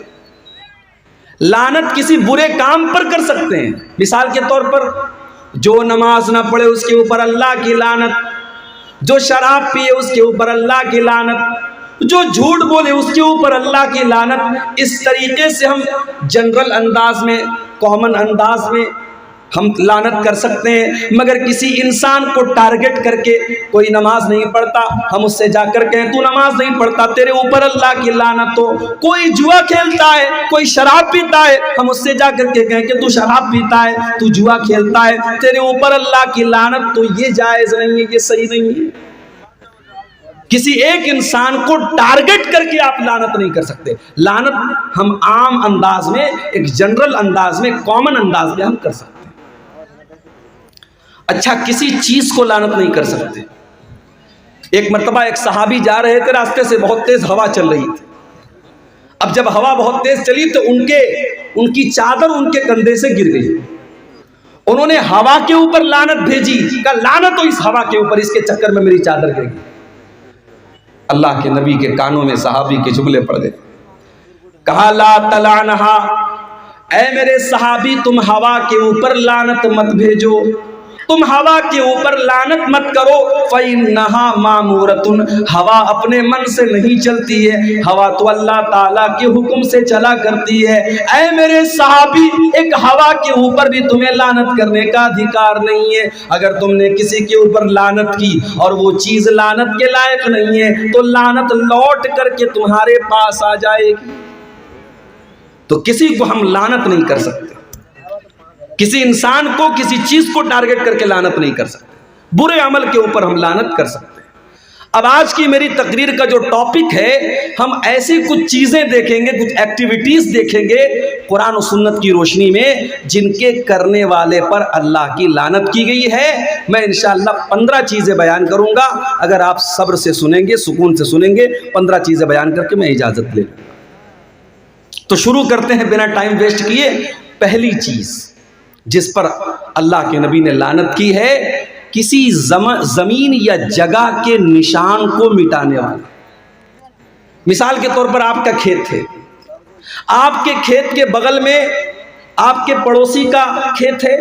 لعنت کسی برے کام پر کر سکتے ہیں۔ مثال کے طور پر جو نماز نہ پڑھے اس کے اوپر اللہ کی لعنت، جو شراب پیے اس کے اوپر اللہ کی لعنت، جو جھوٹ بولے اس کے اوپر اللہ کی لعنت۔ اس طریقے سے ہم جنرل انداز میں، کامن انداز میں ہم لعنت کر سکتے ہیں، مگر کسی انسان کو ٹارگٹ کر کے کوئی نماز نہیں پڑھتا، ہم اس سے جا کر کہیں تو نماز نہیں پڑھتا تیرے اوپر اللہ کی لعنت ہو۔ کوئی جوا کھیلتا ہے، کوئی شراب پیتا ہے، ہم اس سے جا کر کے کہیں کہ تو شراب پیتا ہے، تو جوا کھیلتا ہے، تیرے اوپر اللہ کی لعنت۔ تو یہ جائز نہیں ہے، یہ صحیح نہیں ہے۔ کسی ایک انسان کو ٹارگٹ کر کے آپ لعنت نہیں کر سکتے۔ لعنت ہم عام انداز میں، ایک جنرل انداز میں، کامن انداز میں ہم کر سکتے ہیں۔ اچھا، کسی چیز کو لعنت نہیں کر سکتے۔ ایک مرتبہ ایک صحابی جا رہے تھے، راستے سے بہت تیز ہوا چل رہی تھی۔ اب جب ہوا بہت تیز چلی تو ان کی چادر ان کے کندھے سے گر گئی۔ انہوں نے ہوا کے اوپر لعنت بھیجی، کہا لعنت ہو اس ہوا کے اوپر، اس کے چکر میں میری چادر گر گئی۔ اللہ کے نبی کے کانوں میں صحابی کے جملے پڑ گئے، کہا لا تلعنھا، اے میرے صحابی تم ہوا کے اوپر لعنت مت بھیجو، تم ہوا کے اوپر لعنت مت کرو، فَإِنَّهَا مَأْمُورَةٌ، ہوا اپنے من سے نہیں چلتی ہے، ہوا تو اللہ تعالیٰ کے حکم سے چلا کرتی ہے۔ اے میرے صحابی، ایک ہوا کے اوپر بھی تمہیں لعنت کرنے کا ادھیکار نہیں ہے۔ اگر تم نے کسی کے اوپر لعنت کی اور وہ چیز لعنت کے لائق نہیں ہے تو لعنت لوٹ کر کے تمہارے پاس آ جائے گی۔ تو کسی کو ہم لعنت نہیں کر سکتے، کسی انسان کو، کسی چیز کو ٹارگٹ کر کے لعنت نہیں کر سکتے، برے عمل کے اوپر ہم لعنت کر سکتے ہیں۔ اب آج کی میری تقریر کا جو ٹاپک ہے، ہم ایسی کچھ چیزیں دیکھیں گے، کچھ ایکٹیویٹیز دیکھیں گے قرآن و سنت کی روشنی میں، جن کے کرنے والے پر اللہ کی لعنت کی گئی ہے۔ میں انشاءاللہ 15 چیزیں بیان کروں گا، اگر آپ صبر سے سنیں گے، سکون سے سنیں گے، 15 چیزیں بیان کر کے میں اجازت لے لوں۔ تو شروع کرتے ہیں بنا ٹائم ویسٹ کیے۔ پہلی چیز جس پر اللہ کے نبی نے لعنت کی ہے، کسی زمین یا جگہ کے نشان کو مٹانے والا۔ مثال کے طور پر آپ کا کھیت ہے، آپ کے کھیت کے بغل میں آپ کے پڑوسی کا کھیت ہے،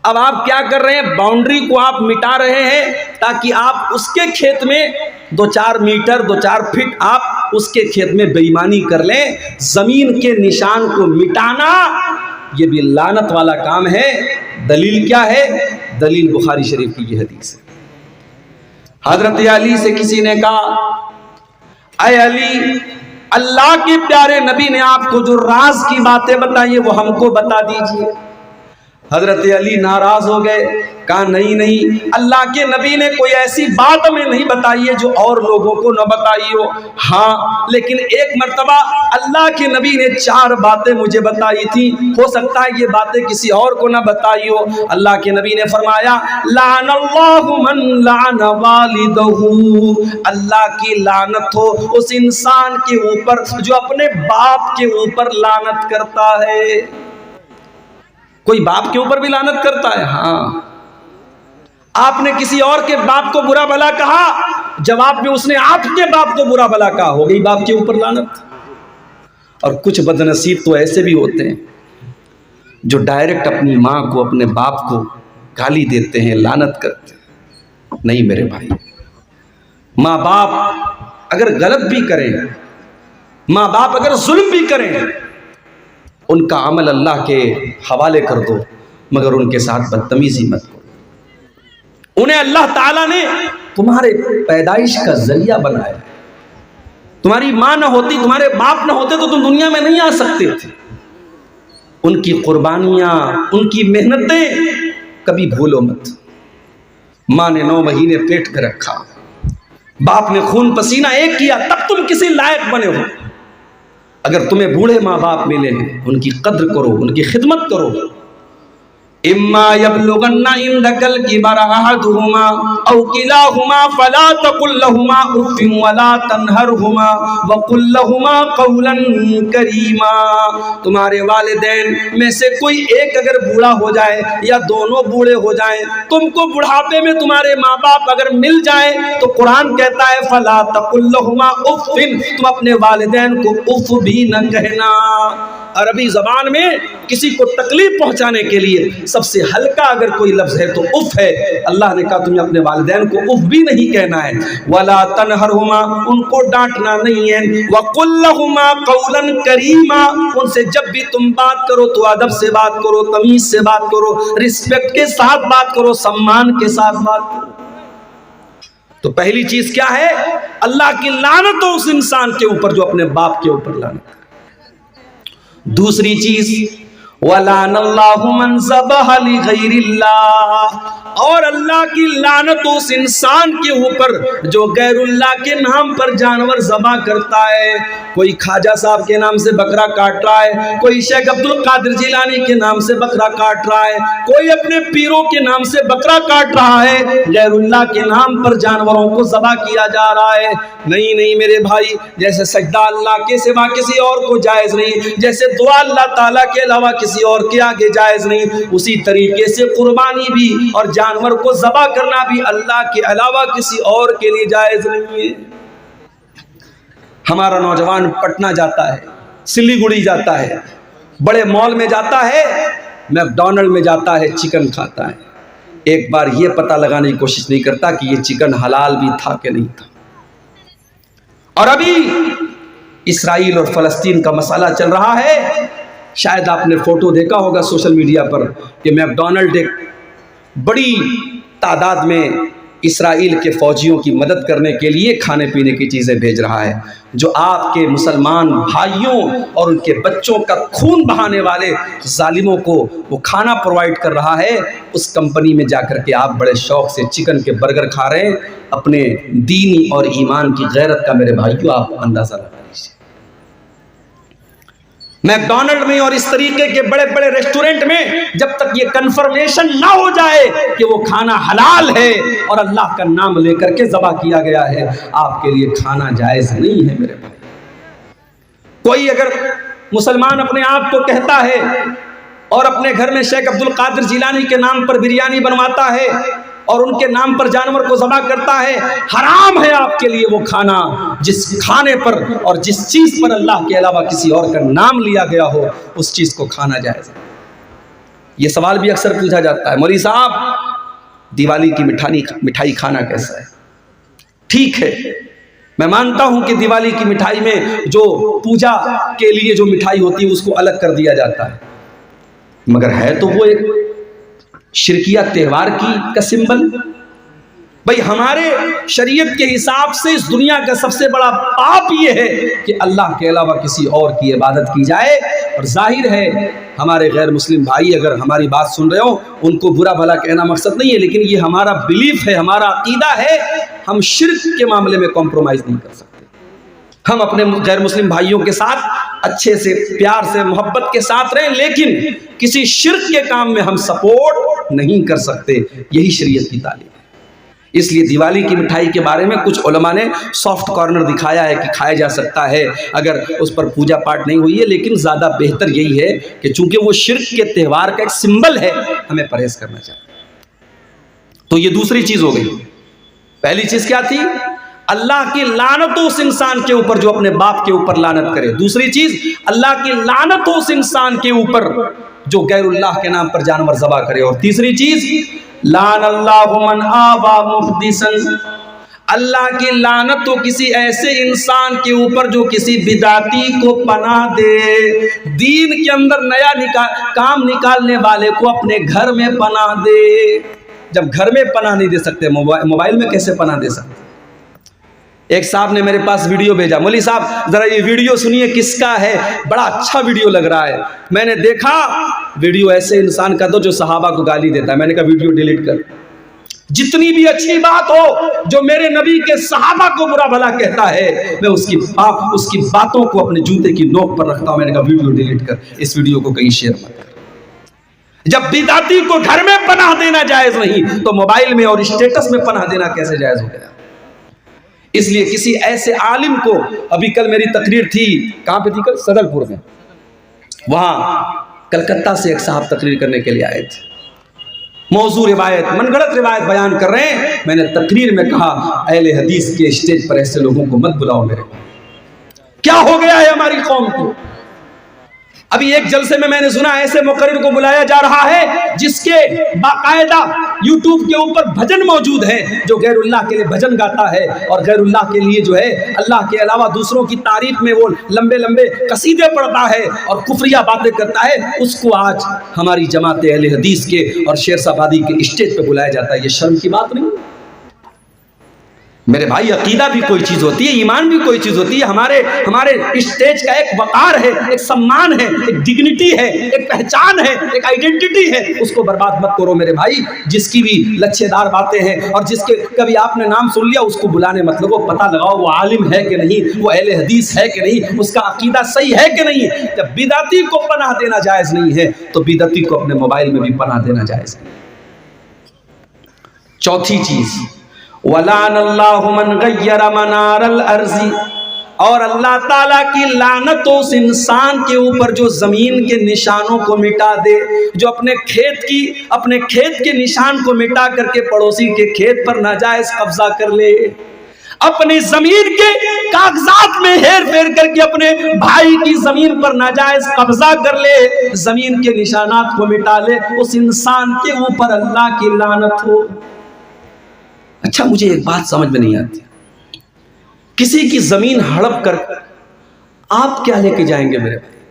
اب آپ کیا کر رہے ہیں؟ باؤنڈری کو آپ مٹا رہے ہیں تاکہ آپ اس کے کھیت میں 2-4 میٹر 2-4 فٹ آپ اس کے کھیت میں بے ایمانی کر لیں۔ زمین کے نشان کو مٹانا یہ بھی لعنت والا کام ہے۔ دلیل کیا ہے؟ دلیل بخاری شریف کی یہ حدیث ہے۔ حضرت علی سے کسی نے کہا اے علی، اللہ کے پیارے نبی نے آپ کو جو راز کی باتیں بتائی وہ ہم کو بتا دیجئے۔ حضرت علی ناراض ہو گئے، کہا نہیں، اللہ کے نبی نے کوئی ایسی بات ہمیں نہیں بتائی ہے جو اور لوگوں کو نہ بتائی ہو، ہاں لیکن ایک مرتبہ اللہ کے نبی نے 4 باتیں مجھے بتائی تھی، ہو سکتا ہے یہ باتیں کسی اور کو نہ بتائی ہو۔ اللہ کے نبی نے فرمایا لعن اللہ من لعن والدہ، اللہ کی لعنت ہو اس انسان کے اوپر جو اپنے باپ کے اوپر لعنت کرتا ہے۔ کوئی باپ کے اوپر بھی لعنت کرتا ہے؟ ہاں، آپ نے کسی اور کے باپ کو برا بھلا کہا، جواب میں اس نے آپ کے باپ کو برا بھلا کہا، ہو گئی باپ کے اوپر لعنت۔ اور کچھ بدنصیب تو ایسے بھی ہوتے ہیں جو ڈائریکٹ اپنی ماں کو، اپنے باپ کو گالی دیتے ہیں، لعنت کرتے ہیں۔ نہیں میرے بھائی، ماں باپ اگر غلط بھی کریں، ماں باپ اگر ظلم بھی کریں، ان کا عمل اللہ کے حوالے کر دو، مگر ان کے ساتھ بدتمیزی مت کرو۔ انہیں اللہ تعالیٰ نے تمہارے پیدائش کا ذریعہ بنایا، تمہاری ماں نہ ہوتی، تمہارے باپ نہ ہوتے تو تم دنیا میں نہیں آ سکتے تھے۔ ان کی قربانیاں، ان کی محنتیں کبھی بھولو مت۔ ماں نے 9 مہینے پیٹ میں رکھا، باپ نے خون پسینہ ایک کیا، تب تم کسی لائق بنے ہو۔ اگر تمہیں بوڑھے ماں باپ ملے ہیں، ان کی قدر کرو، ان کی خدمت کرو۔ اما یبلغن عندک الکبر احدہما او کلاہما فلا تقل لہما اف ولا تنہرہما وقل لہما قولا کریما۔ تمہارے والدین میں سے کوئی ایک اگر بوڑھا ہو جائے یا دونوں بوڑھے ہو جائیں، تم کو بڑھاپے میں تمہارے ماں باپ اگر مل جائیں تو قرآن کہتا ہے فلا تقل لہما اف، تم اپنے والدین کو اف بھی نہ کہنا۔ عربی زبان میں کسی کو تکلیف پہنچانے کے لیے سب سے ہلکا اگر کوئی لفظ ہے تو اف ہے۔ اللہ نے کہا تمہیں اپنے والدین کو اف بھی نہیں کہنا ہے۔ ولا تنہرہما، ان کو ڈانٹنا نہیں ہے۔ وقل لہما قولا کریما، ان سے جب بھی تم بات کرو تو ادب سے بات کرو، تمیز سے بات کرو، رسپیکٹ کے ساتھ بات کرو، سمان کے ساتھ بات کرو۔ تو پہلی چیز کیا ہے؟ اللہ کی لعنت ہو اس انسان کے اوپر جو اپنے باپ کے اوپر لعنت ہے۔ دوسری چیز وَلَعَنَ اللَّهُ مَنْ ذَبَحَ لِغَيْرِ اللَّهِ، اور اللہ کی لعنت اس انسان کے اوپر جو غیر اللہ کے نام پر جانور ذبح کرتا ہے۔ کوئی خواجہ صاحب کے نام سے بکرا کاٹ رہا ہے، کوئی شیخ عبد القادر جیلانی کے نام سے بکرا کاٹ رہا ہے، کوئی اپنے پیروں کے نام سے بکرا کاٹ رہا ہے، غیر اللہ کے نام پر جانوروں کو ذبح کیا جا رہا ہے۔ نہیں نہیں میرے بھائی، جیسے سجدہ اللہ کے سوا کسی اور کو جائز نہیں، جیسے دعا اللہ تعالیٰ کے علاوہ کسی اور کے آگے جائز نہیں، اسی طریقے سے قربانی بھی اور جانور کو ذبح کرنا بھی اللہ کے علاوہ کسی اور کے لیے جائز نہیں ہے۔ ہمارا نوجوان پٹنہ جاتا ہے، سلیگوڑی جاتا ہے، بڑے مال میں جاتا ہے، میک ڈونلڈ میں جاتا ہے، چکن کھاتا ہے، ایک بار یہ پتہ لگانے کی کوشش نہیں کرتا کہ یہ چکن حلال بھی تھا کہ نہیں تھا۔ اور ابھی اسرائیل اور فلسطین کا مسئلہ چل رہا ہے، شاید آپ نے فوٹو دیکھا ہوگا سوشل میڈیا پر کہ میک ڈونلڈ ایک بڑی تعداد میں اسرائیل کے فوجیوں کی مدد کرنے کے لیے کھانے پینے کی چیزیں بھیج رہا ہے۔ جو آپ کے مسلمان بھائیوں اور ان کے بچوں کا خون بہانے والے ظالموں کو وہ کھانا پرووائڈ کر رہا ہے، اس کمپنی میں جا کر کے آپ بڑے شوق سے چکن کے برگر کھا رہے ہیں۔ اپنے دینی اور ایمان کی غیرت کا میرے بھائیوں آپ اندازہ لگا لیجیے۔ میک ڈونلڈ میں اور اس طریقے کے بڑے بڑے ریسٹورنٹ میں جب تک یہ کنفرمیشن نہ ہو جائے کہ وہ کھانا حلال ہے اور اللہ کا نام لے کر کے ذبح کیا گیا ہے، آپ کے لیے کھانا جائز نہیں ہے میرے بھائی۔ کوئی اگر مسلمان اپنے آپ کو کہتا ہے اور اپنے گھر میں شیخ عبد القادر جیلانی کے نام پر بریانی بنواتا ہے اور ان کے نام پر جانور کو ذبح کرتا ہے، حرام ہے آپ کے لیے وہ کھانا جس کھانے پر اور جس چیز پر اللہ کے علاوہ کسی اور کا نام لیا گیا ہو، اس چیز کو کھانا جائز ہے۔ یہ سوال بھی اکثر پوچھا جاتا ہے، مولوی صاحب دیوالی کی مٹھائی کھانا کیسا ہے؟ ٹھیک ہے، میں مانتا ہوں کہ دیوالی کی مٹھائی میں جو پوجا کے لیے جو مٹھائی ہوتی ہے اس کو الگ کر دیا جاتا ہے، مگر ہے تو وہ ایک شرکیہ تہوار کا سمبل۔ بھئی ہمارے شریعت کے حساب سے اس دنیا کا سب سے بڑا پاپ یہ ہے کہ اللہ کے علاوہ کسی اور کی عبادت کی جائے۔ اور ظاہر ہے ہمارے غیر مسلم بھائی اگر ہماری بات سن رہے ہو، ان کو برا بھلا کہنا مقصد نہیں ہے، لیکن یہ ہمارا بلیف ہے، ہمارا عقیدہ ہے، ہم شرک کے معاملے میں کمپرومائز نہیں کر سکتے۔ ہم اپنے غیر مسلم بھائیوں کے ساتھ اچھے سے پیار سے محبت کے ساتھ رہیں، لیکن کسی شرک کے کام میں ہم سپورٹ نہیں کر سکتے۔ یہی شریعت کی تعلیم ہے۔ اس لیے دیوالی کی مٹھائی کے بارے میں کچھ علماء نے سافٹ کارنر دکھایا ہے کہ کھایا جا سکتا ہے اگر اس پر پوجا پاٹ نہیں ہوئی ہے، لیکن زیادہ بہتر یہی ہے کہ چونکہ وہ شرک کے تہوار کا ایک سمبل ہے، ہمیں پرہیز کرنا چاہیے۔ تو یہ دوسری چیز ہو گئی۔ پہلی چیز کیا تھی؟ اللہ کی لعنت ہو اس انسان کے اوپر جو اپنے باپ کے اوپر لعنت کرے۔ دوسری چیز اللہ کی لعنت ہو اس انسان کے اوپر جو غیر اللہ کے نام پر جانور ذبح کرے۔ اور تیسری چیز لعن اللہ من آوى محدثا، اللہ کی لعنت تو کسی ایسے انسان کے اوپر جو کسی بدعتی کو پناہ دے، دین کے اندر نیا کام نکالنے والے کو اپنے گھر میں پناہ دے۔ جب گھر میں پناہ نہیں دے سکتے، موبائل میں کیسے پناہ دے سکتے؟ ایک صاحب نے میرے پاس ویڈیو بھیجا، مولوی صاحب ذرا یہ ویڈیو سنیے کس کا ہے، بڑا اچھا ویڈیو لگ رہا ہے۔ میں نے دیکھا ویڈیو ایسے انسان کا تو جو صحابہ کو گالی دیتا ہے۔ میں نے کہا ویڈیو ڈیلیٹ کر، جتنی بھی اچھی بات ہو جو میرے نبی کے صحابہ کو برا بھلا کہتا ہے، میں اس کی باتوں کو اپنے جوتے کی نوک پر رکھتا ہوں۔ میں نے کہا ویڈیو ڈیلیٹ کر، اس ویڈیو کو کہیں شیئر مت کر۔ جب بدعتی کو گھر میں پناہ دینا جائز نہیں تو موبائل میں اور اسٹیٹس میں پناہ دینا کیسے جائز ہو گیا؟ اس لیے کسی ایسے عالم کو، ابھی کل میری تقریر تھی، کہاں پہ تھی کل؟ صدر پور میں، وہاں کلکتہ سے ایک صاحب تقریر کرنے کے لیے آئے تھے، موضوع روایت، من گھڑت روایت بیان کر رہے ہیں۔ میں نے تقریر میں کہا اہل حدیث کے اسٹیج پر ایسے لوگوں کو مت بلاؤ میرے، کیا ہو گیا ہے ہماری قوم کو؟ ابھی ایک جلسے میں نے سنا ایسے مقرر کو بلایا جا رہا ہے جس کے باقاعدہ یوٹیوب کے اوپر بھجن موجود ہیں، جو غیر اللہ کے لیے بھجن گاتا ہے اور غیر اللہ کے لیے جو ہے اللہ کے علاوہ دوسروں کی تعریف میں وہ لمبے لمبے قصیدے پڑھتا ہے اور کفریہ باتیں کرتا ہے۔ اس کو آج ہماری جماعت اہل حدیث کے اور شیر آبادی کے اسٹیج پہ بلایا جاتا ہے۔ یہ شرم کی بات نہیں؟ میرے بھائی عقیدہ بھی کوئی چیز ہوتی ہے، ایمان بھی کوئی چیز ہوتی ہے۔ ہمارے اسٹیج کا ایک وقار ہے، ایک سمان ہے، ایک ڈگنیٹی ہے، ایک پہچان ہے، ایک آئیڈینٹی ہے، اس کو برباد مت کرو میرے بھائی۔ جس کی بھی لچھے دار باتیں ہیں اور جس کے کبھی آپ نے نام سن لیا، اس کو بلانے مت لگو، پتہ لگاؤ وہ عالم ہے کہ نہیں، وہ اہل حدیث ہے کہ نہیں، اس کا عقیدہ صحیح ہے کہ نہیں۔ جب بدعتی کو پناہ دینا جائز نہیں ہے تو بدعتی کو اپنے موبائل میں بھی پناہ دینا جائز ہے۔ چوتھی چیز، وَلَعَنَ اللَّهُ مَنْ غَيَّرَ مَنَارَ الْأَرْضِ، اور اللہ تعالیٰ کی لعنت اس انسان کے اوپر جو زمین کے نشانوں کو مٹا دے، جو اپنے کھیت کے نشان کو مٹا کر کے پڑوسی کے کھیت پر ناجائز قبضہ کر لے، اپنی زمین کے کاغذات میں ہیر پھیر کر کے اپنے بھائی کی زمین پر ناجائز قبضہ کر لے، زمین کے نشانات کو مٹا لے، اس انسان کے اوپر اللہ کی لعنت ہو۔ اچھا مجھے ایک بات سمجھ میں نہیں آتی، کسی کی زمین ہڑپ کر آپ کیا لے کے جائیں گے میرے بھائی؟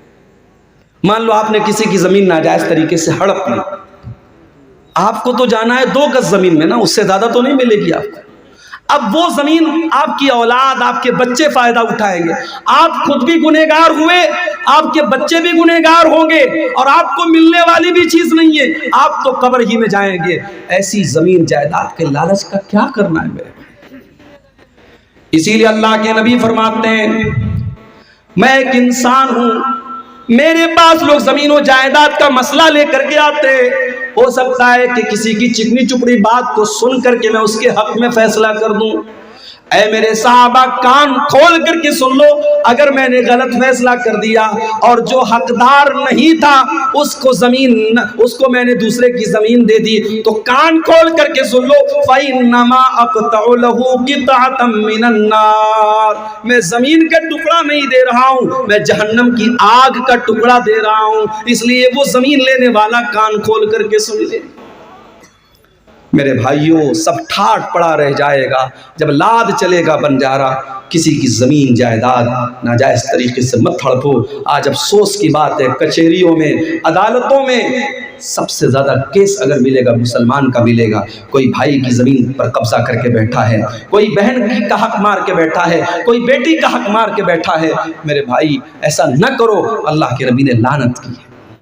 مان لو آپ نے کسی کی زمین ناجائز طریقے سے ہڑپ لی، آپ کو تو جانا ہے 2 گز زمین میں نا، اس سے زیادہ تو نہیں ملے گی آپ کو۔ اب وہ زمین آپ کی اولاد، آپ کے بچے فائدہ اٹھائیں گے، آپ خود بھی گنہگار ہوئے، آپ کے بچے بھی گنہگار ہوں گے، اور آپ کو ملنے والی بھی چیز نہیں ہے، آپ تو قبر ہی میں جائیں گے۔ ایسی زمین جائیداد کے لالچ کا کیا کرنا ہے میرے؟ اسی لیے اللہ کے نبی فرماتے ہیں میں ایک انسان ہوں، میرے پاس لوگ زمین و جائیداد کا مسئلہ لے کر کے آتے، ہو سکتا ہے کہ کسی کی چکنی چپڑی بات کو سن کر کے میں اس کے حق میں فیصلہ کر دوں۔ اے میرے صحابہ کان کھول کر کے سن لو، اگر میں نے غلط فیصلہ کر دیا اور جو حقدار نہیں تھا اس کو میں نے دوسرے کی زمین دے دی، تو کان کھول کر کے سن لو، فَإِنَّمَا أَقْطَعُ لَهُ قِطْعَةً مِّنَ النَّارِ، میں زمین کا ٹکڑا نہیں دے رہا ہوں، میں جہنم کی آگ کا ٹکڑا دے رہا ہوں۔ اس لیے وہ زمین لینے والا کان کھول کر کے سن لے۔ میرے بھائیوں سب ٹھاٹ پڑا رہ جائے گا جب لاد چلے گا بنجارا، کسی کی زمین جائیداد ناجائز طریقے سے مت ہڑپو۔ آج افسوس کی بات ہے کچہریوں میں، عدالتوں میں سب سے زیادہ کیس اگر ملے گا مسلمان کا ملے گا، کوئی بھائی کی زمین پر قبضہ کر کے بیٹھا ہے، کوئی بہن کا حق مار کے بیٹھا ہے، کوئی بیٹی کا حق مار کے بیٹھا ہے۔ میرے بھائی ایسا نہ کرو، اللہ کے نبی نے لعنت کی ہے۔